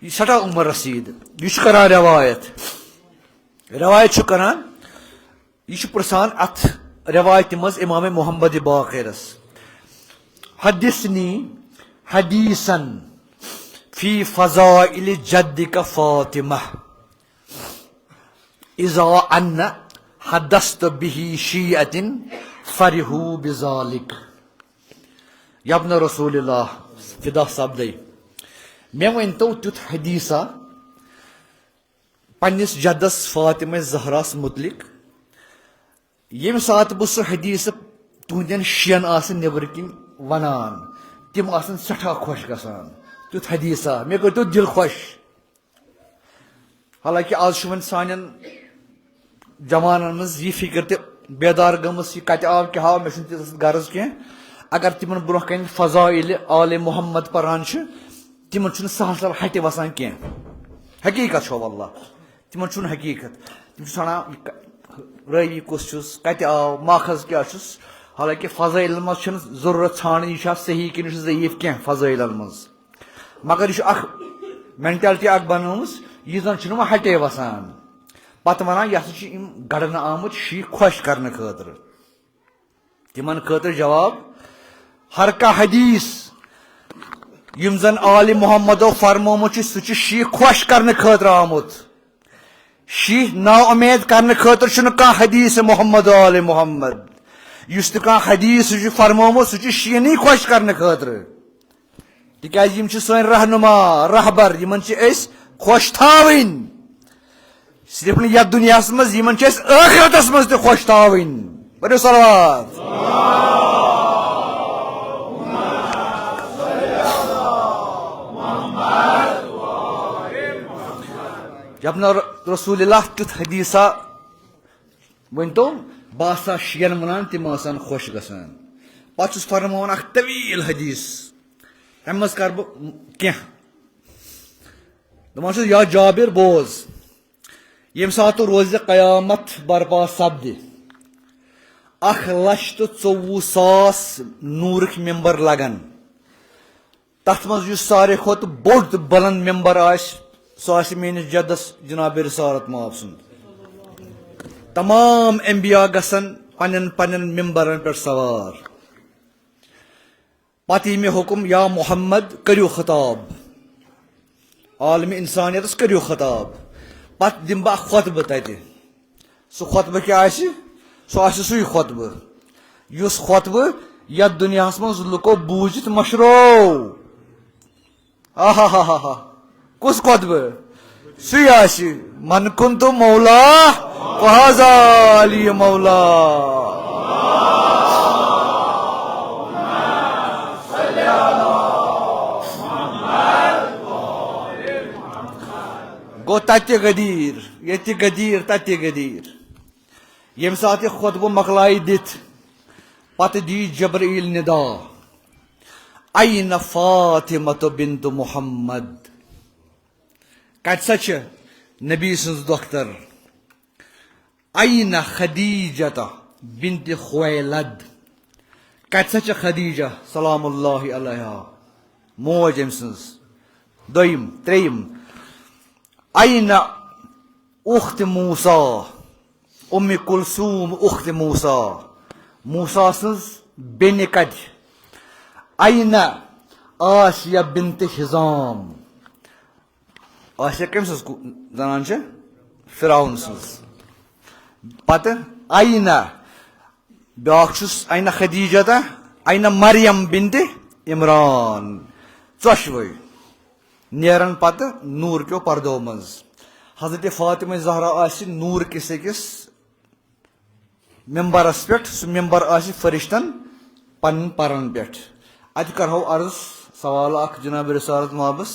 یہ سٹھاہ عمر رسید یہ کران روایت کران یہ پرسان ات روایت مز امام محمد باقرس حدثنی حدیثا فی فضائل جدک فاطمہ اذا ان حدثت به شیعۃ فرحوا بذلک. یبن رسول اللہ فدا سبدے مے ؤنتو تیُتھ حدیثہ پننس جدس فاطمہ زہراس متعلق ییٚمہِ ساتہٕ بہٕ سُہ حدیثہ تُہنٛدٮ۪ن شین آسہٕ نیبرٕ کِنۍ ونان تِم آسن سٮ۪ٹھاہ خۄش گژھان تیُتھ حدیثہ مےٚ کٔرۍتو دِل خۄش. حالانکہِ آز چھُ وۄنۍ سانٮ۪ن جوانن منٛز یہِ فکر تہِ بیدار گٔمٕژ یہِ کتہِ آو کیٛاہ آو مےٚ چھُنہٕ تیٖژ غرض کینٛہہ اگر تِمن برونٛہہ کنہِ فضائل آلِ محمد پران چھِ تِمن چھُنہٕ سہل سہل ہٹہِ وسان کینٛہہ حقیٖقت چھو واللہ تِمن چھُنہٕ حقیٖقت تِم چھِ ژھانڈان رٲوی کُس چھُس کتہِ آو ماخذ کیٛاہ چھُس حالانکہِ فضٲیلن منٛز چھُنہٕ ضروٗرت ژھانڈٕنۍ یہِ چھا صحیح کِنہٕ یہِ چھُ ضعیٖف کینٛہہ فضٲیلن منٛز مگر یہِ چھُ اکھ مینٹلٹی اکھ بنٲومٕژ یہِ زن چھُنہٕ وۄنۍ ہٹے وسان پتہٕ ونان یہِ ہسا چھِ یِم گڑنہٕ آمٕتۍ شی خۄش کرنہٕ خٲطرٕ. تِمن خٲطرٕ جواب ہر کانٛہہ حدیث یم زن آلِ محمدو فرمومُت چھُ سُہ چھُ شی خۄش کرنہٕ خٲطرٕ آمُت شی نا اُمید کرنہٕ خٲطرٕ چھُنہٕ کانٛہہ حدیث محمد آلِ محمد یُس تہِ کانٛہہ حدیث چھُ فرمومُت سُہ چھُ شیٖنٕے خۄش کرنہٕ خٲطرٕ تِکیازِ یِم چھِ سٲنۍ رہنما رہبر یِمن چھِ أسۍ خۄش تھاوٕنۍ صرف نہٕ یتھ دُنیاہس منٛز یِمن چھِ أسۍ ٲخرتس منٛز تہِ خۄش تھاوٕنۍ. پٔرِو صلوات. جبنا رسول اللہ تیُتھ حدیثہ ؤنتو بہٕ ہسا شین ونان تِم آسان خۄش گژھان. پتہٕ چھُس فرماوان اکھ طویل حدیث تمہِ منٛز کرٕ بہٕ کینٛہہ دپان چھُس یا جابر بوز ییٚمہِ ساتہٕ روزِ قیامت برپا سپدِ 1,24,000 نوٗرٕکۍ ممبر لگن تتھ منٛز یُس ساروی کھۄتہٕ بوٚڑ تہٕ بلند ممبر آسہِ سُہ آسہِ میٲنِس جدس جناب رسالت مآب سُنٛد. تمام انبیا گژھن پننٮ۪ن پننٮ۪ن ممبرن پٮ۪ٹھ سوار پتہٕ یی مےٚ حُکم یا محمد کٔرِو خطاب عالمِ انسانیتس کٔرِو خطاب پتہٕ دِمہٕ بہٕ اکھ خۄطبہٕ تتہِ سُہ خۄطبہٕ کیٛاہ آسہِ سُہ آسہِ سُے خۄطبہٕ یُس خۄطبہٕ یتھ دُنیاہس منٛز لُکو بوٗزِتھ مشرو آہا ہا ہا ہا کُس خۄطبہٕ سُے آسہِ من کُنتُ مولا فہذا علی مولا. گوٚو تتہِ غدیٖر ییٚتہِ غدیٖر تتہِ غدیٖر. ییٚمہِ ساتہٕ یہِ خۄطبہٕ مۄکلایہِ دِتھ پتہٕ دی جبرائیل ندا اَیِنَ فاطمۃ بنت محمد کتہِ سا چھِ نبی سٕنٛز دۄختر اَیِنَ خدیجۃ بنت خویلد کتہِ سا چھِ خدیجہ سلام اللہ علیہا موج أمۍ سٕنٛز. دوٚیِم ترٛیٚیِم اَیِنَ اُخت موسیٰ اُمہِ کُلثوٗم اُخت موسیٰ موسیٰ سٕنٛز بیٚنہِ کتہِ اَیِنَ آسیہ بنت حِزام آسیہ کٔمۍ سٕنٛز زنان چھِ فرعون سٕنٛز. پتہٕ اَیِنَ بیٛاکھ چھُس اَیِنَ خدیجہ اَیِنَ مریم بنت عمران ژۄشوَے نیرن پتہٕ نوٗر کیو پردو منٛز. حضرت فاطمہ زہرا آسہِ نوٗر کِس أکِس ممبرس پہ سہ ممبر آسہِ فرشتن پن پرن پہ اتہ کرہو عرض سوال اخ جناب رسالت محبس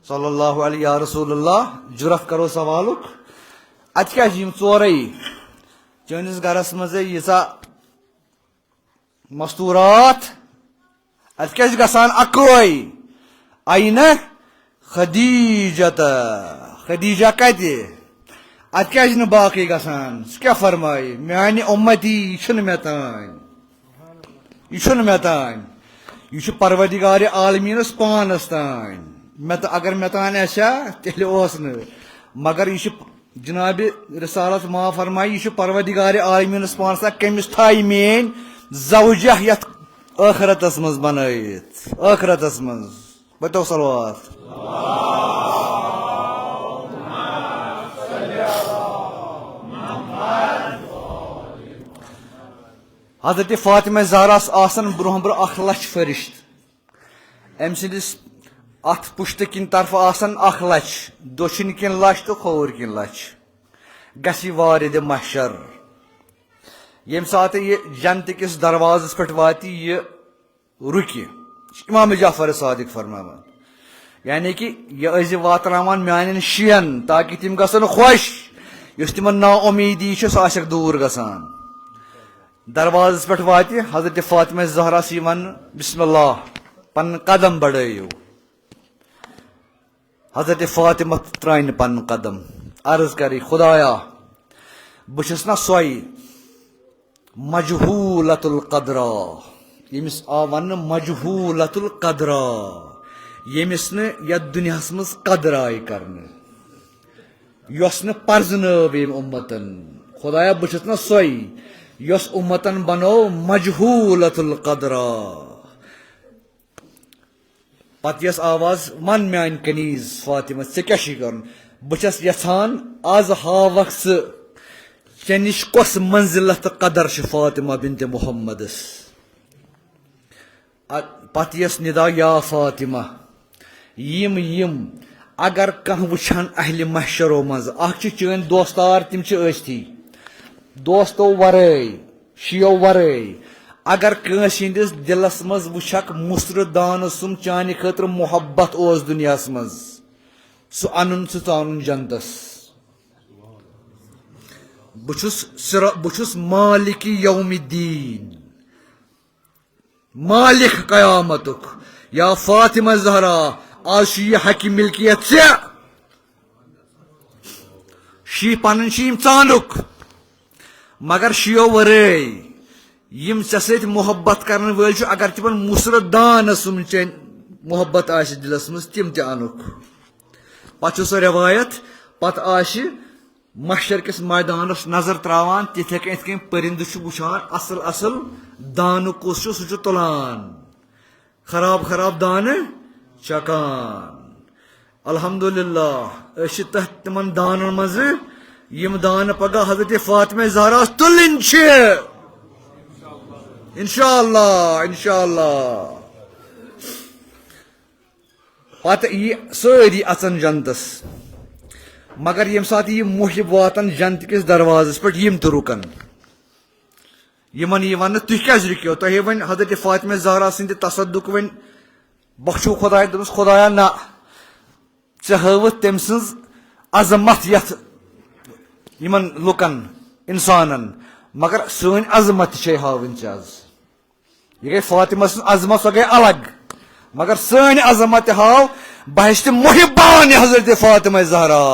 صلی اللہ علیہ یا رسول اللہ جرت کرو سوالک اتہ کیا یم ژورے چٲنِس گرس منٛزے ییٖژاہ مستوٗرات اتہ کیٛاہ چھُ گژھان اکوے آیِنہ خدیجہ کتہِ اتہ کیٛازِ نہٕ باقٕے گژھان سُہ کیٛاہ فرمایہِ میانہِ اُمتی یہِ چھُنہٕ مےٚ تانۍ یہ چھُنہٕ مےٚ تانۍ یہ چھُ پروردگارِ عالمیٖنس پانس تانۍ اگر مےٚ تانۍ آسہِ ہا تیٚلہِ اوس نہٕ مگر یہ چھُ جناب رسالت ما فرمایہِ یہ چھُ پروردگارِ عالمیٖنس پانس تانۍ کٔمِس تھایہِ میٲنۍ زوجہ یتھ ٲخرتس منٛز بنٲیِتھ ٲخرتس منٛز پٔرۍتو صلوات حضرت فاطمہ زہراس آسن برونٛہہ برونٛہہ 1,00,000 فرشت أمۍ سٕنٛدِس اتھ پُشتہٕ کِنۍ طرفہٕ آسن 1,00,000 دٔچھِنۍ کِنۍ 1,00,000 تہٕ کھووُر کِنۍ 1,00,000 گژھِ یہِ وارِدِ محشر ییٚمہِ ساتہٕ یہِ جنتہٕ کِس دروازس پٮ۪ٹھ واتہِ یہِ رُکہِ امام جعفر صادق فرماوان یعنی کہ یہ ٲسۍ زِ واتناوان میانٮ۪ن شین تاکہ تِم گژھن خۄش یُس تِمن نا اُمیٖدی چھُ سُہ آسٮ۪کھ دوٗر گژھان دروازس پٮ۪ٹھ واتہِ حضرت فاطمہ زہرا سی وننہٕ بسم اللہ پنُن قدم بڑھٲیِو حضرت فاطمہ ترٛایہِ نہٕ پنُن قدم عرض کرِ خدایا بہٕ چھُس نا سۄے مجہوٗلۃ القدرا ییٚمِس آو وننہٕ مجہوٗلۃ القدرا ییٚمِس نہٕ یتھ دُنیاہس منٛز قدر آیہِ کرنہٕ یۄس نہٕ پرزنٲو ییٚمۍ اُمتن خدایا بہٕ چھُس نا سۄے یۄس اُمتن بنوو مجہوٗلۃ القدرا پتہٕ یۄس آواز ون میانہِ کنیز فاطمہ ژےٚ کیٛاہ چھُے کرُن بہٕ چھس یژھان آز ہاوکھ ژٕ ژےٚ نِش کۄس منزلت تہٕ قدر چھِ فاطمہ بنتِ محمدس پتہٕ یۄس ندا یا فاطمہ یم اگر کانٛہہ وٕچھن اہلِ محشرو منٛز اکھ چھِ چٲنۍ دوستار تِم چھِ ٲسۍتھی دوستو ورٲے شِیو ورٲے اگر کٲنٛسہِ ہٕنٛدِس دِلس منٛز وٕچھکھ مُسرٕ دانہٕ سُنٛد چانہِ خٲطرٕ محبت اوس دُنیاہس منٛز سُہ انُن ژٕ ژانُن جنتس بہٕ چھُس مالِکِ یومِ الدیٖن مالک قیامتُک یا فاطمہ زہرا آز چھُ یہِ حقہِ ملکیت ژےٚ شی پنُن چھِ یِم ژانُک مگر شِیو ورٲے یم ژےٚ سۭتۍ محبت کرن وٲلۍ چھُ اگر تِمن مُسرٕ دانہٕ سُنٛد چٲنۍ محبت آسہِ دِلس منٛز تِم تہِ انُکھ پتہٕ چھُ سۄ رٮ۪وایت پتہٕ آسہِ محشر کِس مٲدانس نظر تراوان تِتھے کٔنۍ یِتھ کٔنۍ پٔرِندٕ چھُ وٕچھان اصل اصل دانہٕ کُس چھُ سُہ چھُ تُلان خراب خراب دانہٕ چکان الحمدللہ أسۍ چھِ تتھ تِمن دانن منٛزٕ یم دانہٕ پگاہ حضرت فاطمہ زہراہس تُلٕنۍ چھِ انشاءاللہ انشاءاللہ پتہٕ یی سٲری اژن جنتس مگر ییٚمہِ ساتہٕ یہِ محب واتن جنتہٕ کِس دروازس پٮ۪ٹھ یم تہِ رُکن یمن یی وننہٕ تُہۍ کیٛازِ رُکِو تۄہہِ وۄنۍ حضرت فاطمہ زہرا سٕنٛدِ تصدُق وۄنۍ بخشو خۄداے دوٚپمس خۄدایا نہ ژےٚ ہٲوٕتھ تٔمۍ سٕنٛز عظمت یتھ یمن لُکن انسانن مگر سٲنۍ عظمت تہِ چھے ہاوٕنۍ ژےٚ آز یہ گٔے فاطمہ سٕنٛز عظمت سۄ گٔے الگ مگر سٲنۍ عظمت تہِ ہاو بہشتِ محبان حضرت فاطمہ زہرا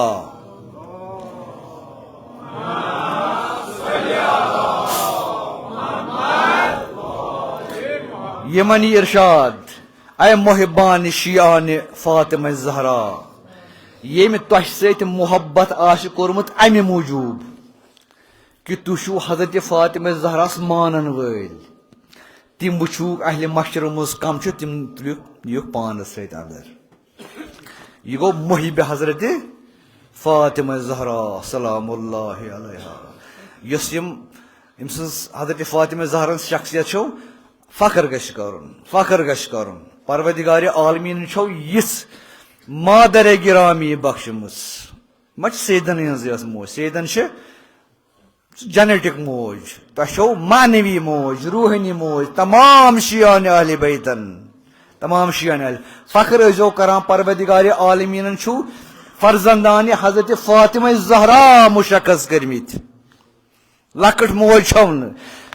یمن یہ ارشاد اے محبان شیعان فاطمہ زہرا ییٚمہِ تۄہہِ سۭتۍ محبت آسہِ کوٚرمُت امہِ موٗجوٗب کہ تُہۍ چھُو حضرت فاطمہ زہراہس مانن وٲلۍ تِم وٕچھوُکھ اہلِ محشرو منٛز کم چھِ تِم تُلِکھ نِیوکھ پانس سۭتۍ اندر یہ گوٚو محب حضرت فاطمہ زہرا سلام اللہ علیہا یۄس أمۍ سٕنٛز حضرت فاطمہ زہرا شخصیت چھو فخر گژھِ کرُن پروردگارِ عالمیٖن چھو یِژھ مادر گرامی بخشمٕژ ما چھِ سیدن ہٕنٛزٕے یۄس موج سیدن چھِ جینیٹک موج تشو معنوی موج روحانی موج تمام شیعان اہل بیتن تمام شیعان اہل فخر ازو کران پروردگار عالمین چھو فرزندان حضرت فاطمہ زہرا مشخص کرمت لکٹ موج چھون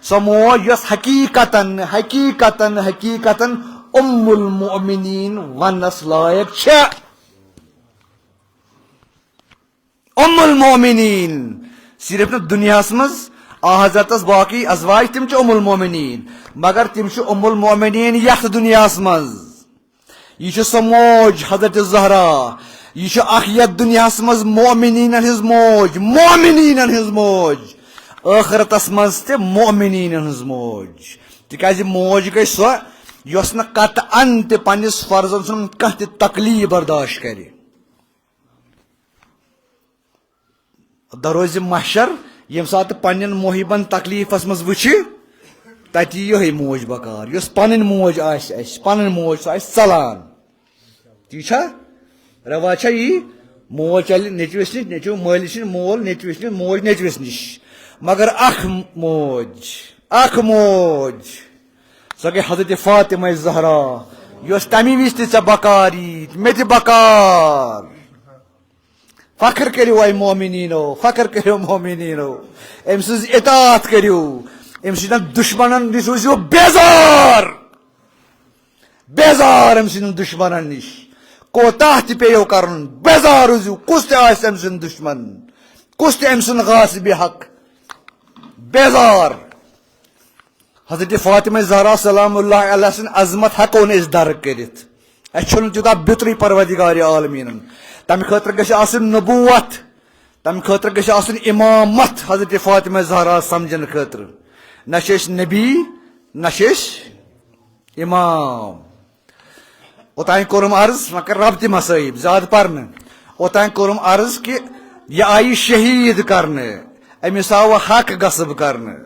سو موج یس حقیقتاً حقیقتاً حقیقتاً ام المؤمنین ونس لائق چھ ام المؤمنین صرف نا دنیا مز حضرت باقی ازواج تم ام المؤمنین مگر تم ام المؤمنین یت دنیا مز یہ سو موج حضرت زہرا یہ یت دنیا مز مؤمنین ہز موج مؤمنین ہز موج آخرتس مز تہ مؤمنین ہز موج تکیاز موج گئی سو یس نا قطعاً تہ پنس فرزن سن کانٛہہ تہ تکلیف برداشت کرِ دروز محشر یم سات پنن محبن تکلیفس مز وچھ تتی یہ موج بکار یس پنن موج آس پنن موج سہ ژلان تی چھا روا چھا یہ موج چل نیچوس نش نیچو مالس نش مول نیچوس نش موج نیچوس نش مگر اخ موج سہ گئی حضرت فاطمہ زہرا یس تمی وز تہ ژے بکاری مے تہ بکار فخر کرو اے مومنینو فخر کرو مومنینو ام سز اطاعت کرو ام سن دشمنن نش روزو بیزار بیزار ام سن دشمنن نش کوتاہ تہ پیو کرن بیزار روزو کس تہ آس ام سن دشمن کس تہ ام سن غاصب حق بیزار حضرت فاطمہ زہرا سلام اللہ علیہ سن عظمت ہیکو نہ اس درک کرت اس چھن تیوتاہ بیتری پروردگار عالمین تمہ خاطر گژھِ آسن نبوت تمہ خاطر گژھِ آسن امامت حضرت فاطمہ زہرا سمجھن خاطر نہ چھِ نبی نہ چھِ امام اوتانۍ کوٚرُم عرض مگر رب تہِ مسٲیب زیادٕ پرنہٕ اوتانۍ کوٚرُم عرض کہ یہ آیہِ شہید کرنہٕ أمِس آو حق غصب کرنہٕ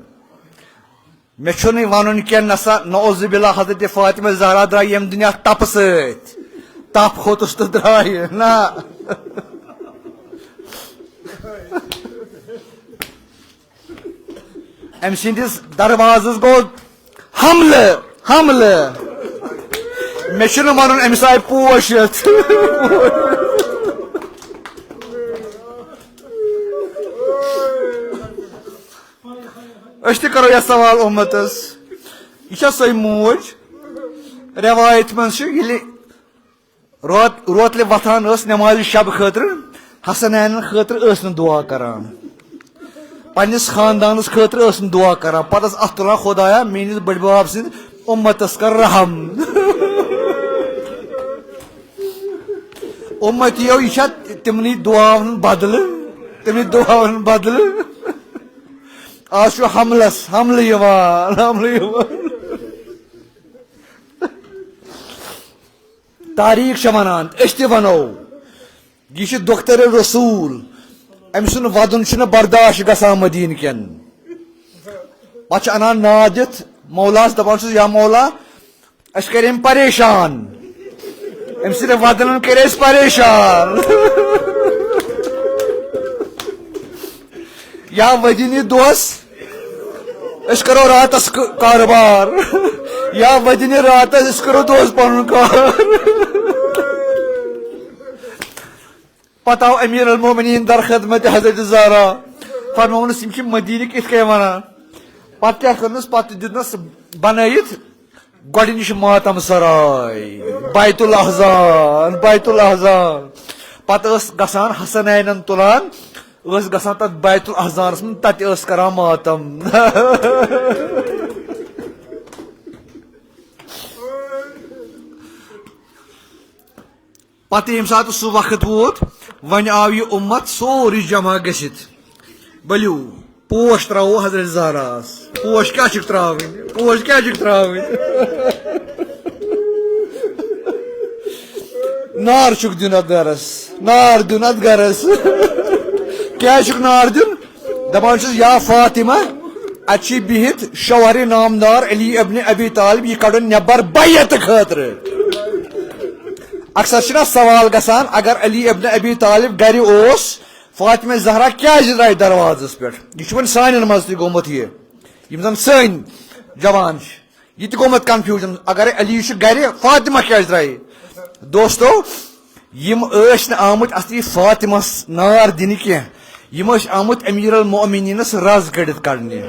مےٚ چھُنہٕ ونُن کینٛہہ نسا نعوذ باللہ حضرت فاطمہ زہرا درٛاے ییٚمہِ دُنیا تپہٕ سۭتۍ تپ کھوتس تو درائے نا ام سندس دروازس گو حملہ مے چھُنہٕ ونُن أمِس آیہِ پوش یتھ أسۍ تہِ کرو یتھ سوال اُمتس یہ چھا سۄے موج روایت منٛز چھُ ییٚلہِ روتلہ وتھان نماز شب خاطر حسنین خاطر نا دعا کران پنس خاندانس خاطر نا دعا کران پتہ ات تلان خدایا میس بڑ باب سند امتس کر رحم امتیو یہ تمنی دعاون بدل آج حملہ یوان تاریخ ونان اس تہ ونو یہ دختر رسول ام سن ودن برداشت گژھان مدینہ کن پتہ انان نا دت مولاس دپان یا مولا اس کر پریشان ام سن ودن کر پریشان یا ودنی دوس اس کرو راتس کاروبار یا ودنی راتس اس کرو دوس پن کار پتہ آو امیر المومنین در خدمت حضرت زہرا فرمونس یم مدینک ات کن ونان پتہ کیا کرنس پتہ دتنس بنائت گۄڈنِچ ماتم سراے بیت الاحزان پتہ ٲس گژھان حسنینن تُلان ٲس گژھان تتھ بیت الاحزانس منٛز تتہِ ٲس کران ماتم پتہ ییٚمہِ ساتہٕ سُہ وقت ووت وۄنۍ آو یہِ اُمت سورُے جمع گٔژھِتھ بٔلِو پوش ترٛاوو حضرت زہراہس پوش کیٛاہ چھِکھ ترٛاوٕنۍ نار چھُکھ دیُن اتھ گرس کیٛازِ چھُکھ نار دیُن دپان چھُس یا فاطمہ اتہِ چھِ بِہِتھ شوہرِ نامدار علی ابن ابی طالب یہِ کڑُن نٮ۪بر بیعت خٲطرٕ اکثر چھُنہ سوال گژھان اگر علی ابن ابی طالب گرِ اوس فاطمہ زہرا کیا درائے دروازس پہ یہ ون سان مز تہ گومت یہ زن سن جوان یہ تہ گومت کنفیوژن اگر علی گر فاطمہ کیا درائے دوستو یم آمت اصلی فاطمس نار دن کی یم آمت امیر المؤمنینس رز کڑت کڑنے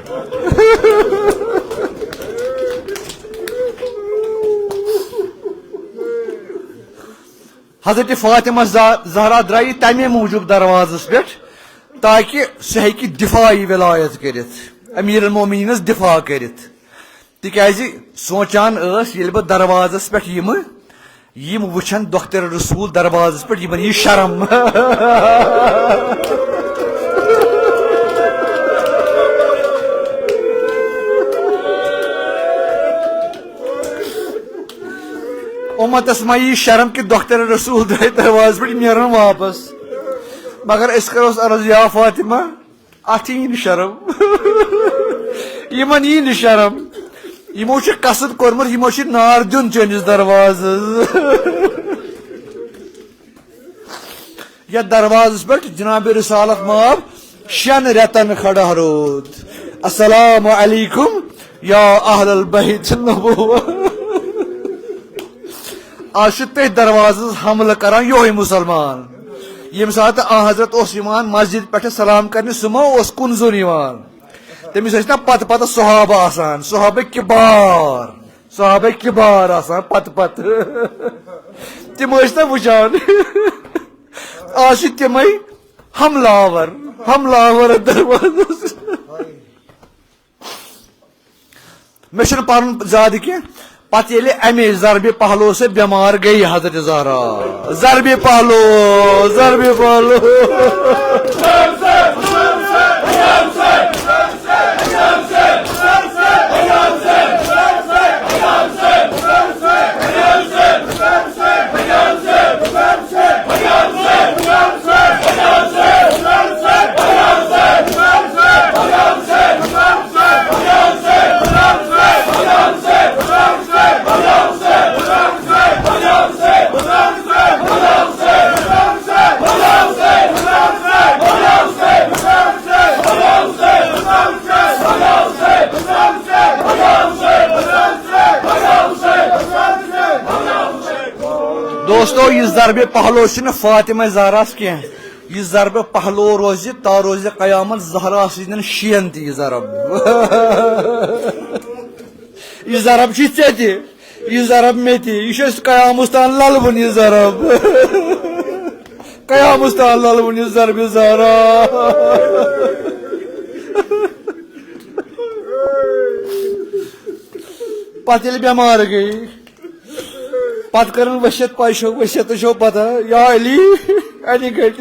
حضرت فاطمہ زہرا درائے تمے موجود دروازس پہ تاکہ سہ ہیکہ دفاعی ولایت کرت امیر المؤمنینس دفاع کرت تکیازِ سوچان یل بہ دروازس پہ یم وچھن دختر رسول دروازس پہ یمن یہ شرم امتس ما یہ شرم کہ دختر رسول درائے دروازہ پہ نیرن واپس مگر اس کروس عرض یا فاطمہ ات یہ شرم یمن یہ شرم یمو قصد کورمت یمو نار دن چٲنِس دروازس یتھ دروازس پہ جناب رسالت ماب 6 رٮ۪تن کھڑا رود السلام علیکم یا اہل البیت النبوہ آج تھی دروازس حملہ کران یہ مسلمان یم سات حضرت مسجد پہ سلام کرنے سہ ما کن زون تمس نا پتہ پتہ صحابہ آسان صحابہ کبار آسان پتہ تم نا وچان آج تم حملہ آور دروازس مے پن زیادہ کی پتہ ییٚلہِ امے ضربِ پہلو سے بیمار گئی حضرت زہرا ضربِ پہلو دوستو یہ ضرب پہلو فاطمہ زہراس کی یہ ضرب پہلو روز تا روز قیامت زہرا سن شین تہ یہ ضرب یہ ضرب ٹھیک یہ ضرب مے تہ یہ قیامت تان للون یہ ضرب قیامت تان للون یہ ضرب زہرا پتہ ییٚلہِ بیمار گئی پتہ کرن وسیعت وسیعت پتہ یا علی اینی گٹ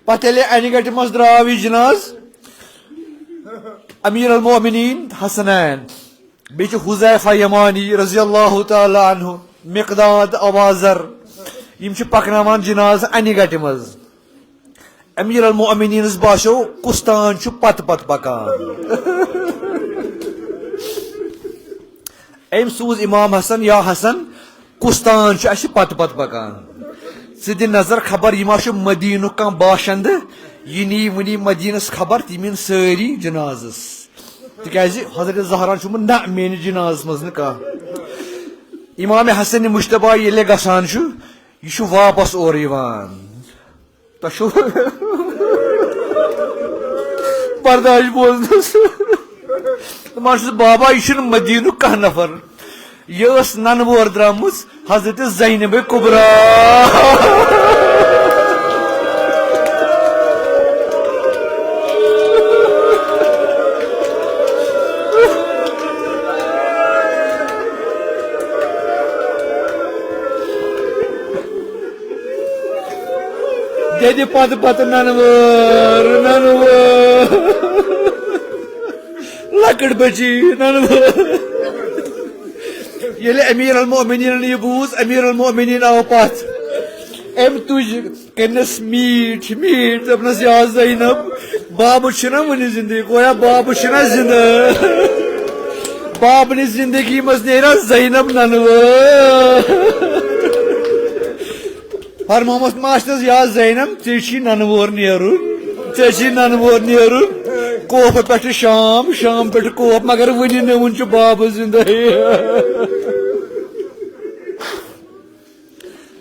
پتہ ییٚلہِ اینی گٹہِ منٛز درٛاو یہِ جناز امیر المؤمنین حسنین بیٚیہِ چھِ حذیفہ یمانی رضی اللہ تعالی عنہ مقداد ابازر یم چھِ پکناوان جناز اینی گٹہِ منٛز امیر المؤمنینس باسیو کُستان چھُ پتہٕ پکان ام سوز امام حسن یا حسن کُستان چھُ اسہِ پتہٕ پکان ژٕ دِ نظر خبر یہ ما مدینُک کانٛہہ باشند یہ نی ونی مدینس خبر تم ین سٲری جنازس تکیازِ حضرت زہرا چھُ نہ میٲنِس جنازس منٛز نہٕ کانٛہہ امام حسن مشتبہ ییٚلہِ گژھان چھُ یہ چھُ واپس اورٕ یِوان تۄہہِ چھُو برداش بوزنس دپان چھُس بابا یہ چھُنہٕ مدینُک کانٛہہ نفر یہ ٲس ننہٕ وور درٛامٕژ حضرت زینب کبرا دے پتہ ننور لکڑ بچی ننور ییٚلہِ امیر المؤمنین یہ بوز امیر المؤمنین آو پتھ ام تُج کٔرنس میٖٹھ دپنس یا زینب بابہٕ چھُنا وُنہِ زندگی گویا بابہٕ چھُنا زندہ بابنہِ زندگی منٛز نیرا زینب ننور فرمومس ماشٹرس یا زینب ٹھیک ننوور نیرن ٹھیک ننوور نیرن کوپ پہ شام شام پہ کوپ مگر ون ون باب زندہ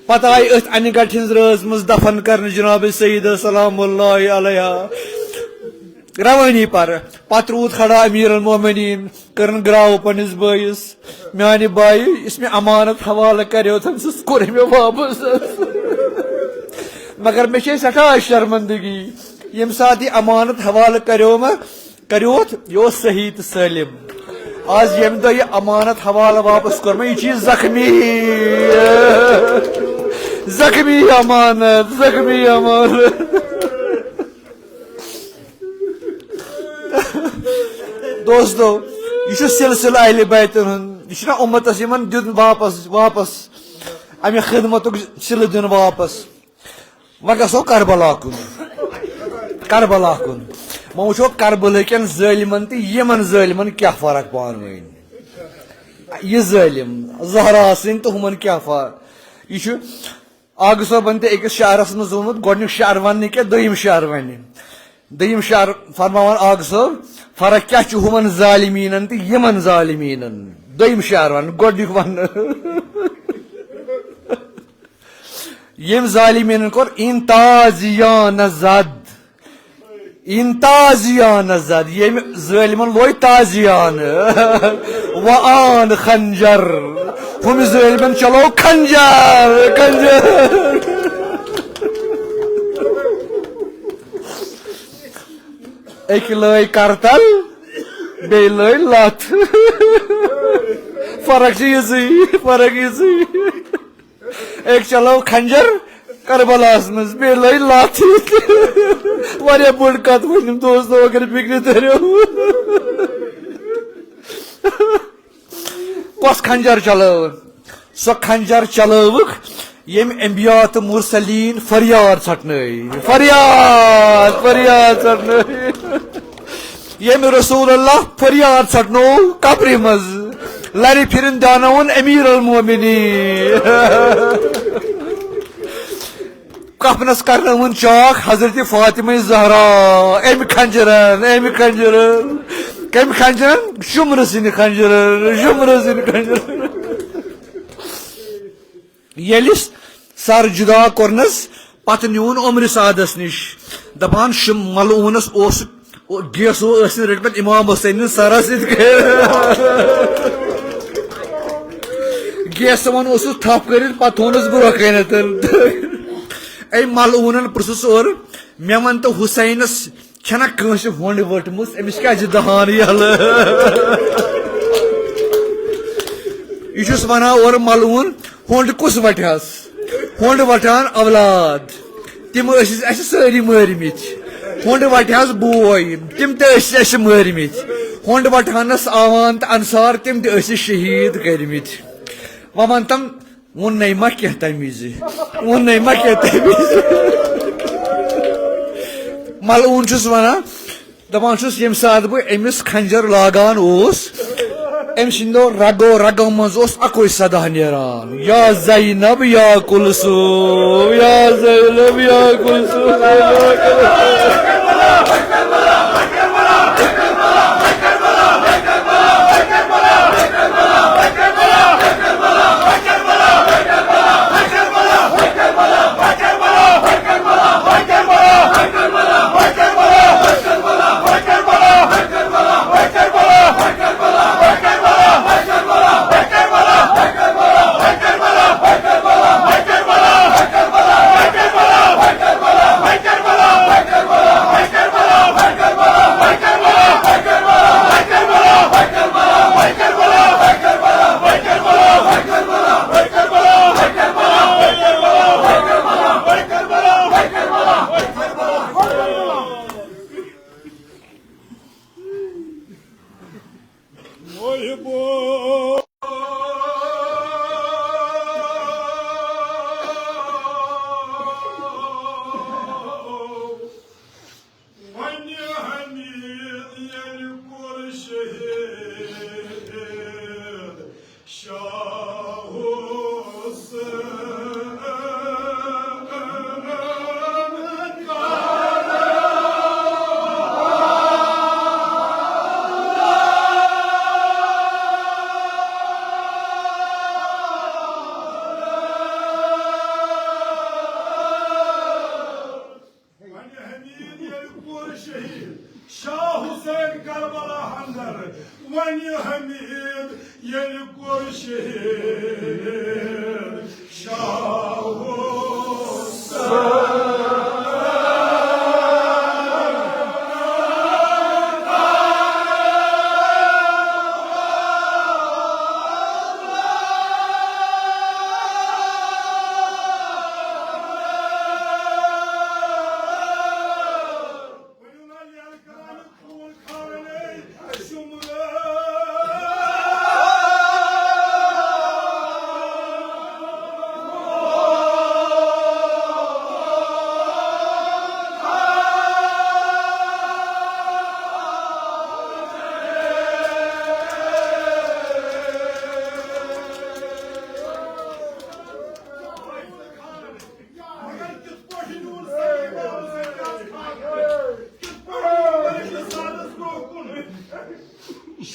پتہ آئی ات انہ گٹھ ہز رٲژ مز دفن کرنے جناب سیدہ سلام اللہ علیہ روانی پر پتہ رود کھڑا امیر المومنین کرن گراو پنس بٲیس میانہ بائی اس میں امانت حوالہ کریو تم سہ کور مے واپس مگر مے چھ سٹھاہ شرمندگی یم سات یہ امانت حوالہ کریوت یہ صحیح تو سالم آج یم دہ یہ امانت حوالہ واپس کور میں یہ چیز زخمی امانت دوستو یہ سلسلہ اہل بیتن ہند یہ امتس یمن دن واپس امہ خدمت سلہ دن واپس وہ گھو کربلا کن وہ وچو کربلا کن ظالمن تو یمن ظالمن کیا فرق پان ون یہ ظالم زہرا سن تو ہمن کیا فرق یہ آغ صبن تہ أکس شعرس مز ووٚنمُت گۄڈنیُک شعر وننہٕ کینٛہہ دوٚیِم شعر ونہِ دوٚیِم شعر فرماوان آغ صٲب فرق کیا چھُ ہُمن ظالمیٖنن تہٕ یِمن ظالمیٖنن دوٚیِم شعر ون گۄڈنیُک وننہٕ ییٚمۍ ظالمیٖنن کوٚر انتازیانہ زد ییٚمۍ ظٲلمن لوے تازیانہ وآن خنجر ہُمہِ ظٲلمن چلو خنجر اکہِ لٲے کرتل بیٚیہِ لٲے لتھ فرق چھِ یِژٕے اکہِ چلو خنجر کربلاہس منٛز بیٚیہِ لٲے لتھ واریاہ بٔڑ کتھ ؤنِم دوستو اگر فکرِ تٔرِو کۄس خنجر چلٲوٕن سۄ خنجر چلٲوٕکھ ییٚمۍ انبیا تہٕ مرسلیٖن فریاد ژھٹنٲے ییٚمۍ رسول اللہ فریاد ژھٹنوو قبرِ منٛز لرِ پھرِن دیانوُن امیر المومنین کفنس کرنوُن چاک حضرت فاطمہ زہرا امہِ خنجرن کمہِ خنجرن شمرٕ سٕنٛدِ خنجرن ییٚلہِ سر جدا کوٚرنس پتہٕ نیوٗن عمرِ سعدس نِش دپان ملعوٗنس اوس گیسو ٲسِن رٔٹمٕتۍ امام حسینِن سرس سۭتۍ گیسون اوسُس تھپھ کٔرِتھ پتہٕ تھوونس برونٛہہ کنٮ۪تھ اے ملعوٗنن پرٛژھُس اورٕ مےٚ ون تہٕ حُسینس چھنا کٲنٛسہِ ہونٛڈ ؤٹمٕژ أمِس کیٛازِ چھِ دہان یلہٕ یہ چھُس ونان اورٕ ملعوٗن ہونٛڈ کُس وٹہس ہونٛڈ وٹان اولاد تِم ٲسۍ اسہِ سٲری مٲرمٕتۍ ہونٛڈ وٹہس بوے تِم تہِ ٲسۍ اسہِ مٲرمٕتۍ ہونٛڈ وٹہانس آوان تہٕ انصار تِم تہِ ٲسۍ شہیٖد کٔرمٕتۍ وۄنۍ ون تم ووٚننے ما کینٛہہ تمہِ وِزِ ملعوٗن چھُس ونان دپان چھُس ییٚمہِ ساتہٕ بہٕ أمِس خنجر لاگان اوس أمۍ سٕنٛدیو رگو منٛز اوس اکُے صدا نیران یا زینب یا کلثوم یا زینب یا Kulsoom Şah Hüseyin Karbala Handar Vani Hamid Yeni Kurşehir Şah Hüseyin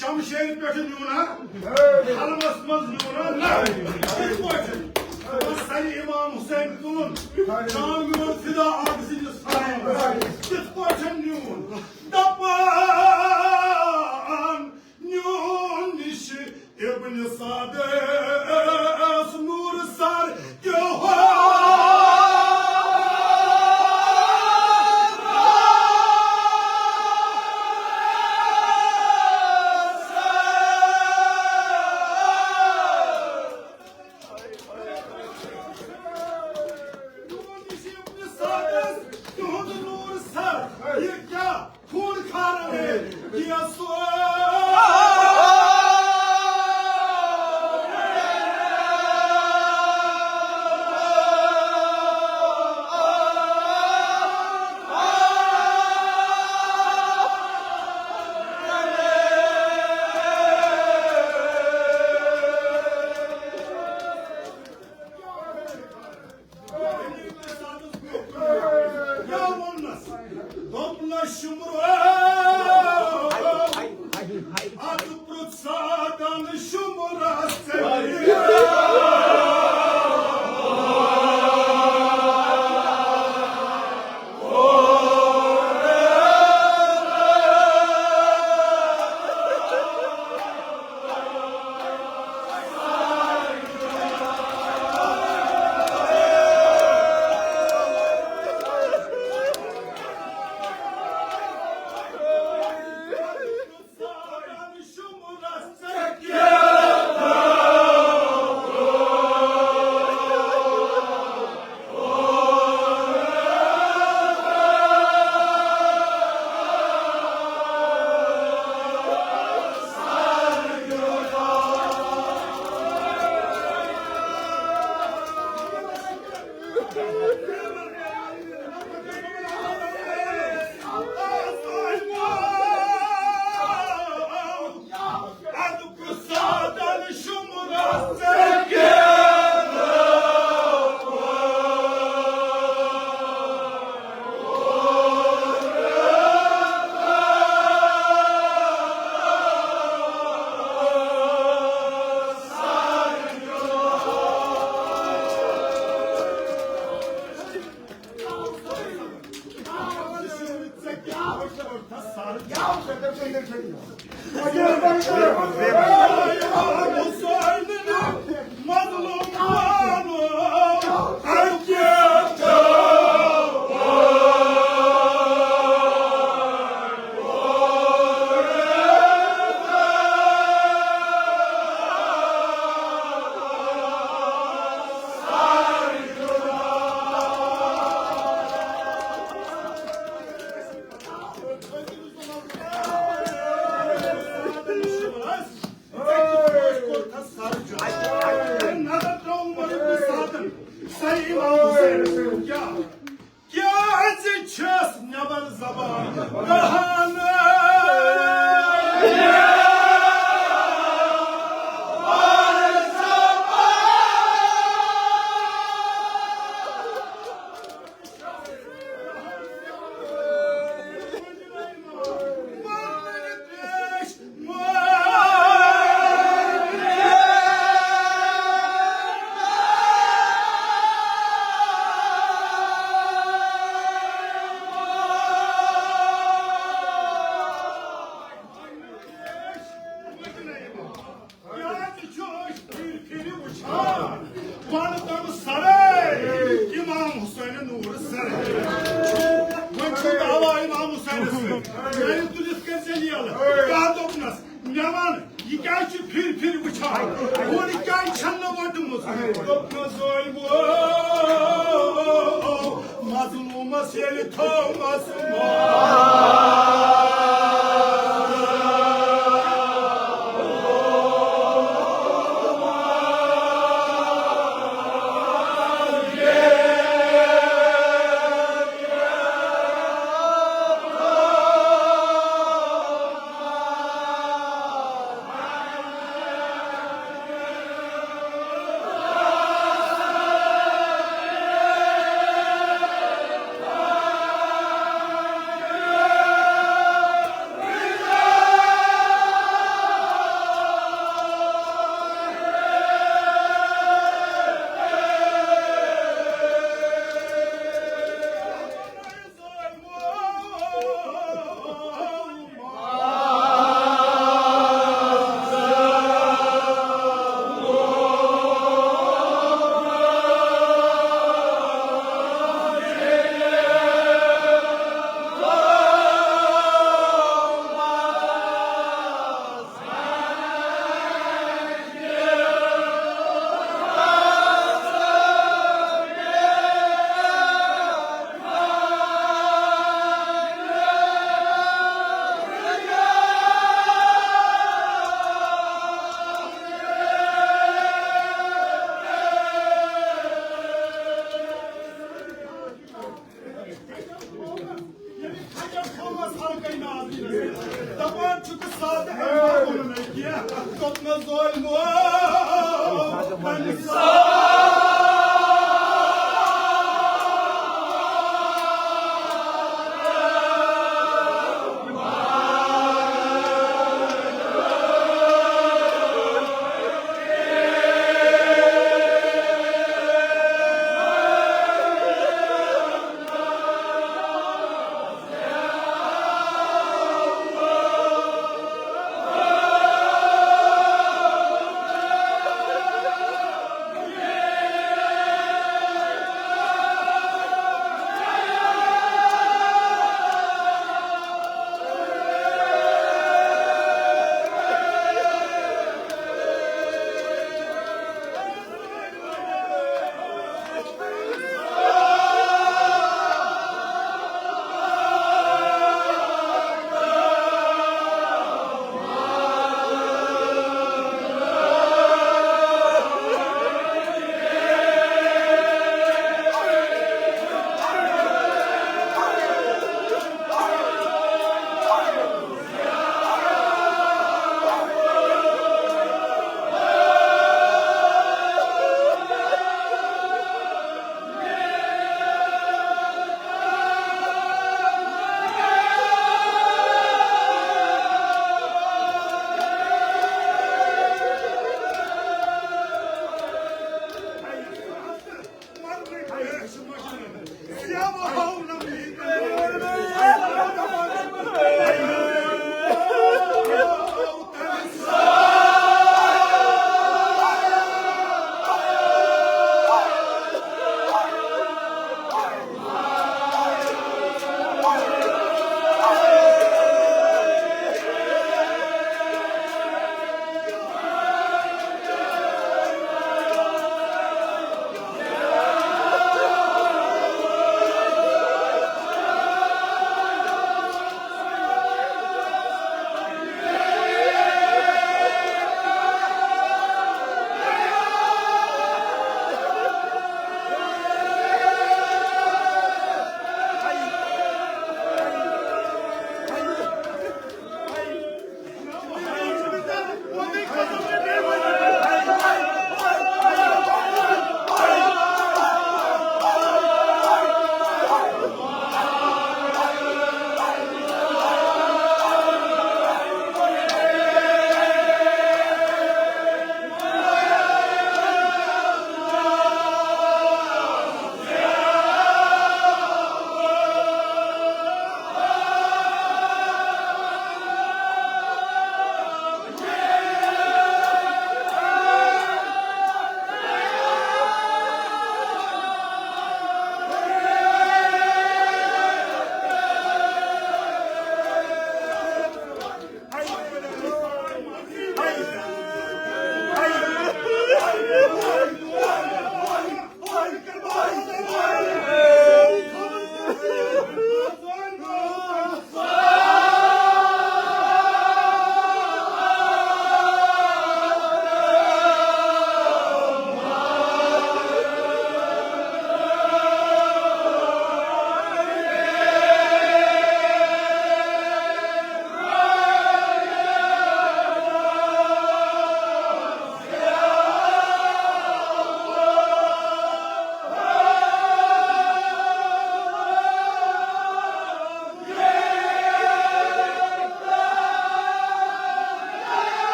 Şamşehir peki nuna, Halmasmaz nuna, hiç boyun. Seni İmam Hüseyin Kulun, Kamil Fida abisini sarayım. Hiç boyun nun, Dapan, nun işi, İbn-i Sades, Nur Sar, Yani tulis kerseliyalı. Daha doknas. Ne var? Yıkayıcı pir bıçağı. Bu yıkayı çanla vardımız. Doknas oymu. Mazluma seni tomasma. Dapan çünkü sade hem onun ekiye. Kopmaz olmu.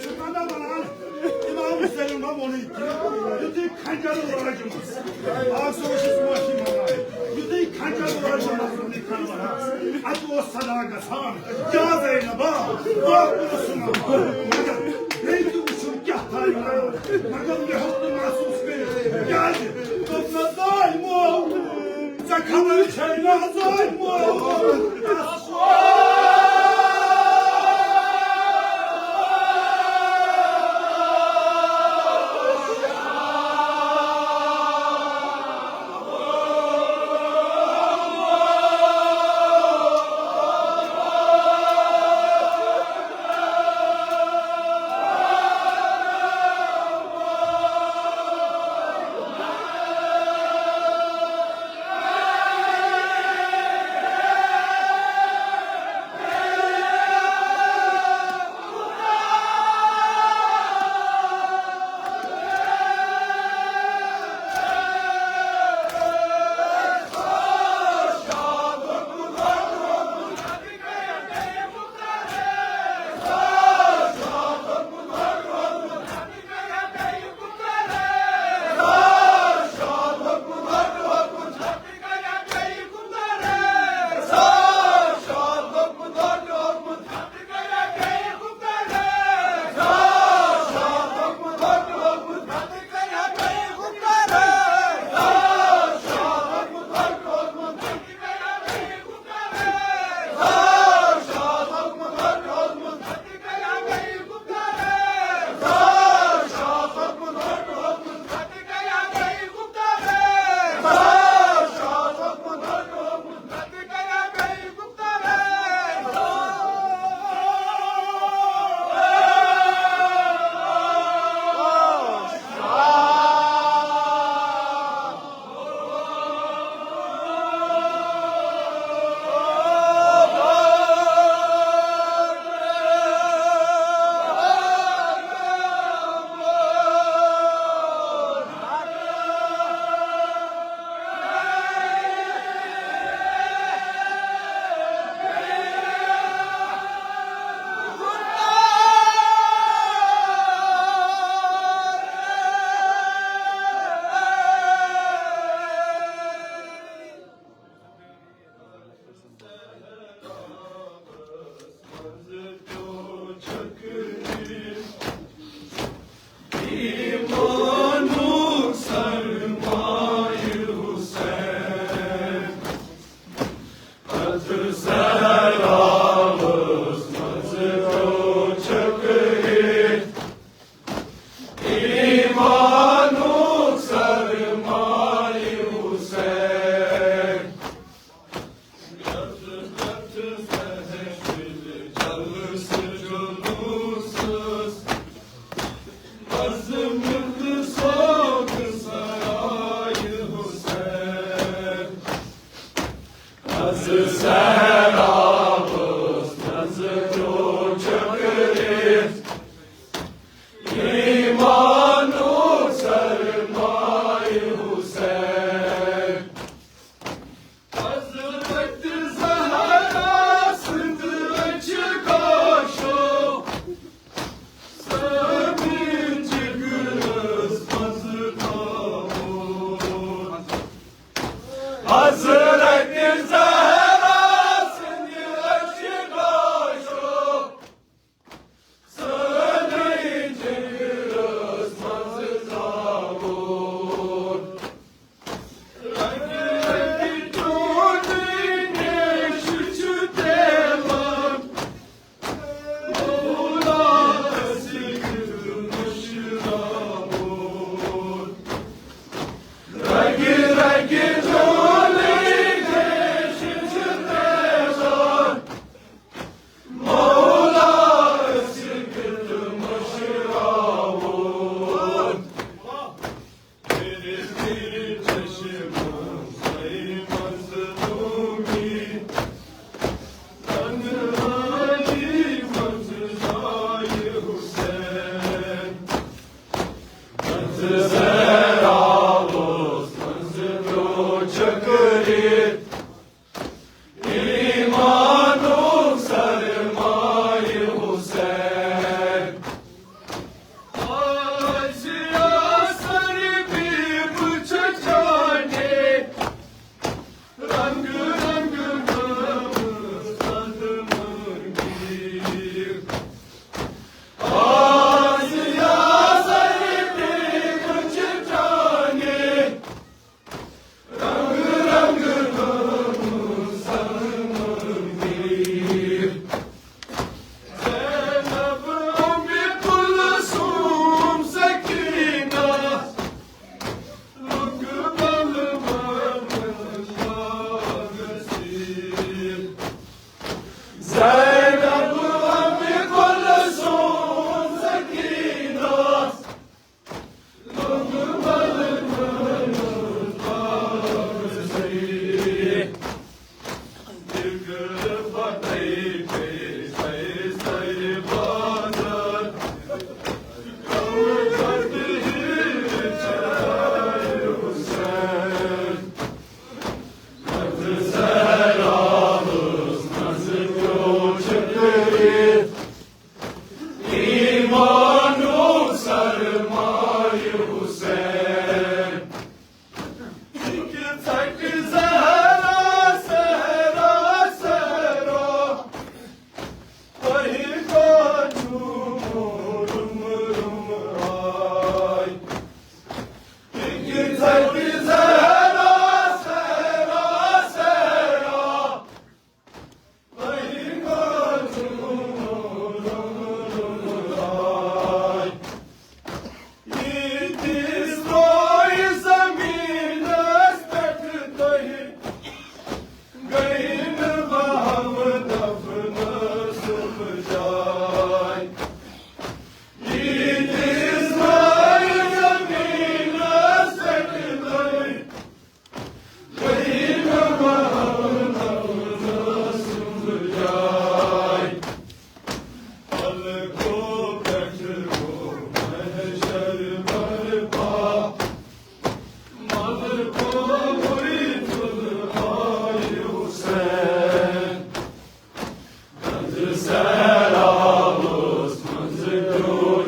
Şu bana bana İmam Hüseyin mam onu itti. Yudu kancalı olacağımız. Ağzı savaşı savaşı bana. Yudu kancalı olacağımız. Ne kanı var? Adı o sadaka sağ. Ya Zeynep ha. Bak bunu sunma. Magar. Neydi uçun gahtar ya. Magar ne haklı mahsus beni. Geldi. Topla daim o. Zakalı çayla daim o.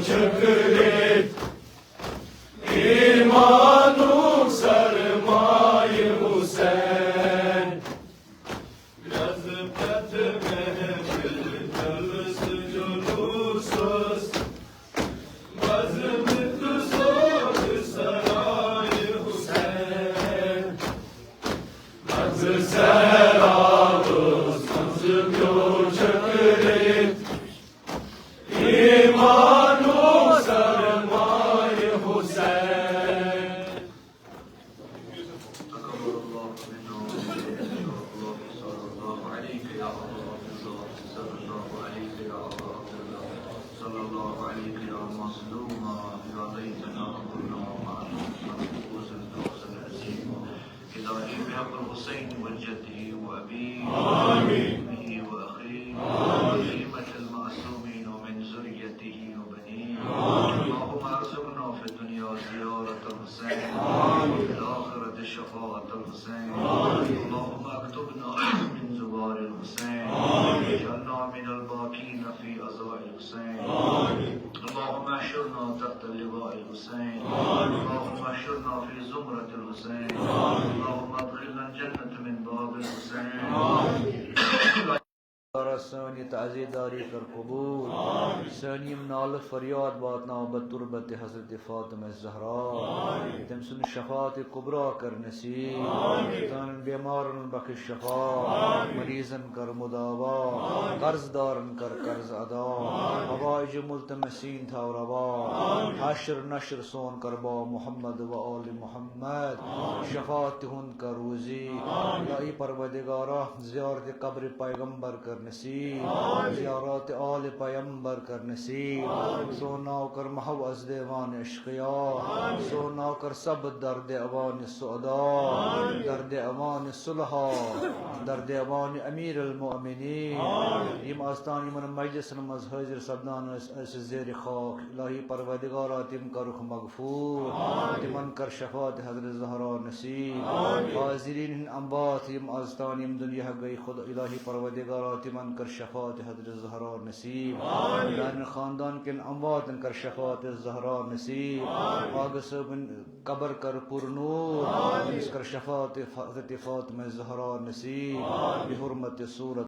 çökület İmanum sarmayı Hüseyin Yazıp yatımı Yalnızı culursuz Bazımı tuzlu sarayı Hüseyin Bazı seralız Bazı yol çökület İmanum sarmayı Hüseyin إلهي بحق الحسين وجده وأبيه آمين. وأمه وأخيه وخيمة المعصومين ومن ذريته وبنيه اللهم ارزقنا في الدنيا زيارة الحسين وفي الآخرة شفاعة الحسين اللهم اكتبنا من زوار الحسين واجعلنا من الباقين في أزواج الحسين اللهم احشرنا تحت اللواء الحسين اللهم احشرنا في زمرة الحسين اللهم ادخلنا الجنة من باب الحسين سانی تعزیداری کر قبول سانی منال فریاد باتنا بتربت حضرت فاطمہ زہرا تم سن شفاعت کبرا کر نصیب تم بیمارن بخش شفا مریضن کر مداوا قرض دارن کر قرض ادا حوائج ملتمسین تھا روا حشر نشر سون کربا محمد و آل محمد شفاعت ہن کر روزی الہی پروردگارہ زیارت قبر پیغمبر کر نصیب زیارات آل پیمبر کر نصیب سونا کر محو از دیوان اشقیا سونا کر سب درد اوان سعدا درد اوان صلحا درد اوان امیر المؤمنین یم آستانی من مجلس نماز حاضر سبدان اس زیر خاک الہی پروردگارہ تم کرخ مغفور تمن کر شفاعت حضرت زہرا نصیب حاضرین اموات یم آستانی یم دنیا گئی خود الہی پروردگارہ تمن کر شفاعت حضرت زہرا نصیب میان خاندان کے اموات کر شفاعت زہرا نصیب آگ صبح قبر کر پر نور اس کر شفاعت حضرت فاطمہ زہرا نصیب بحرمت صورت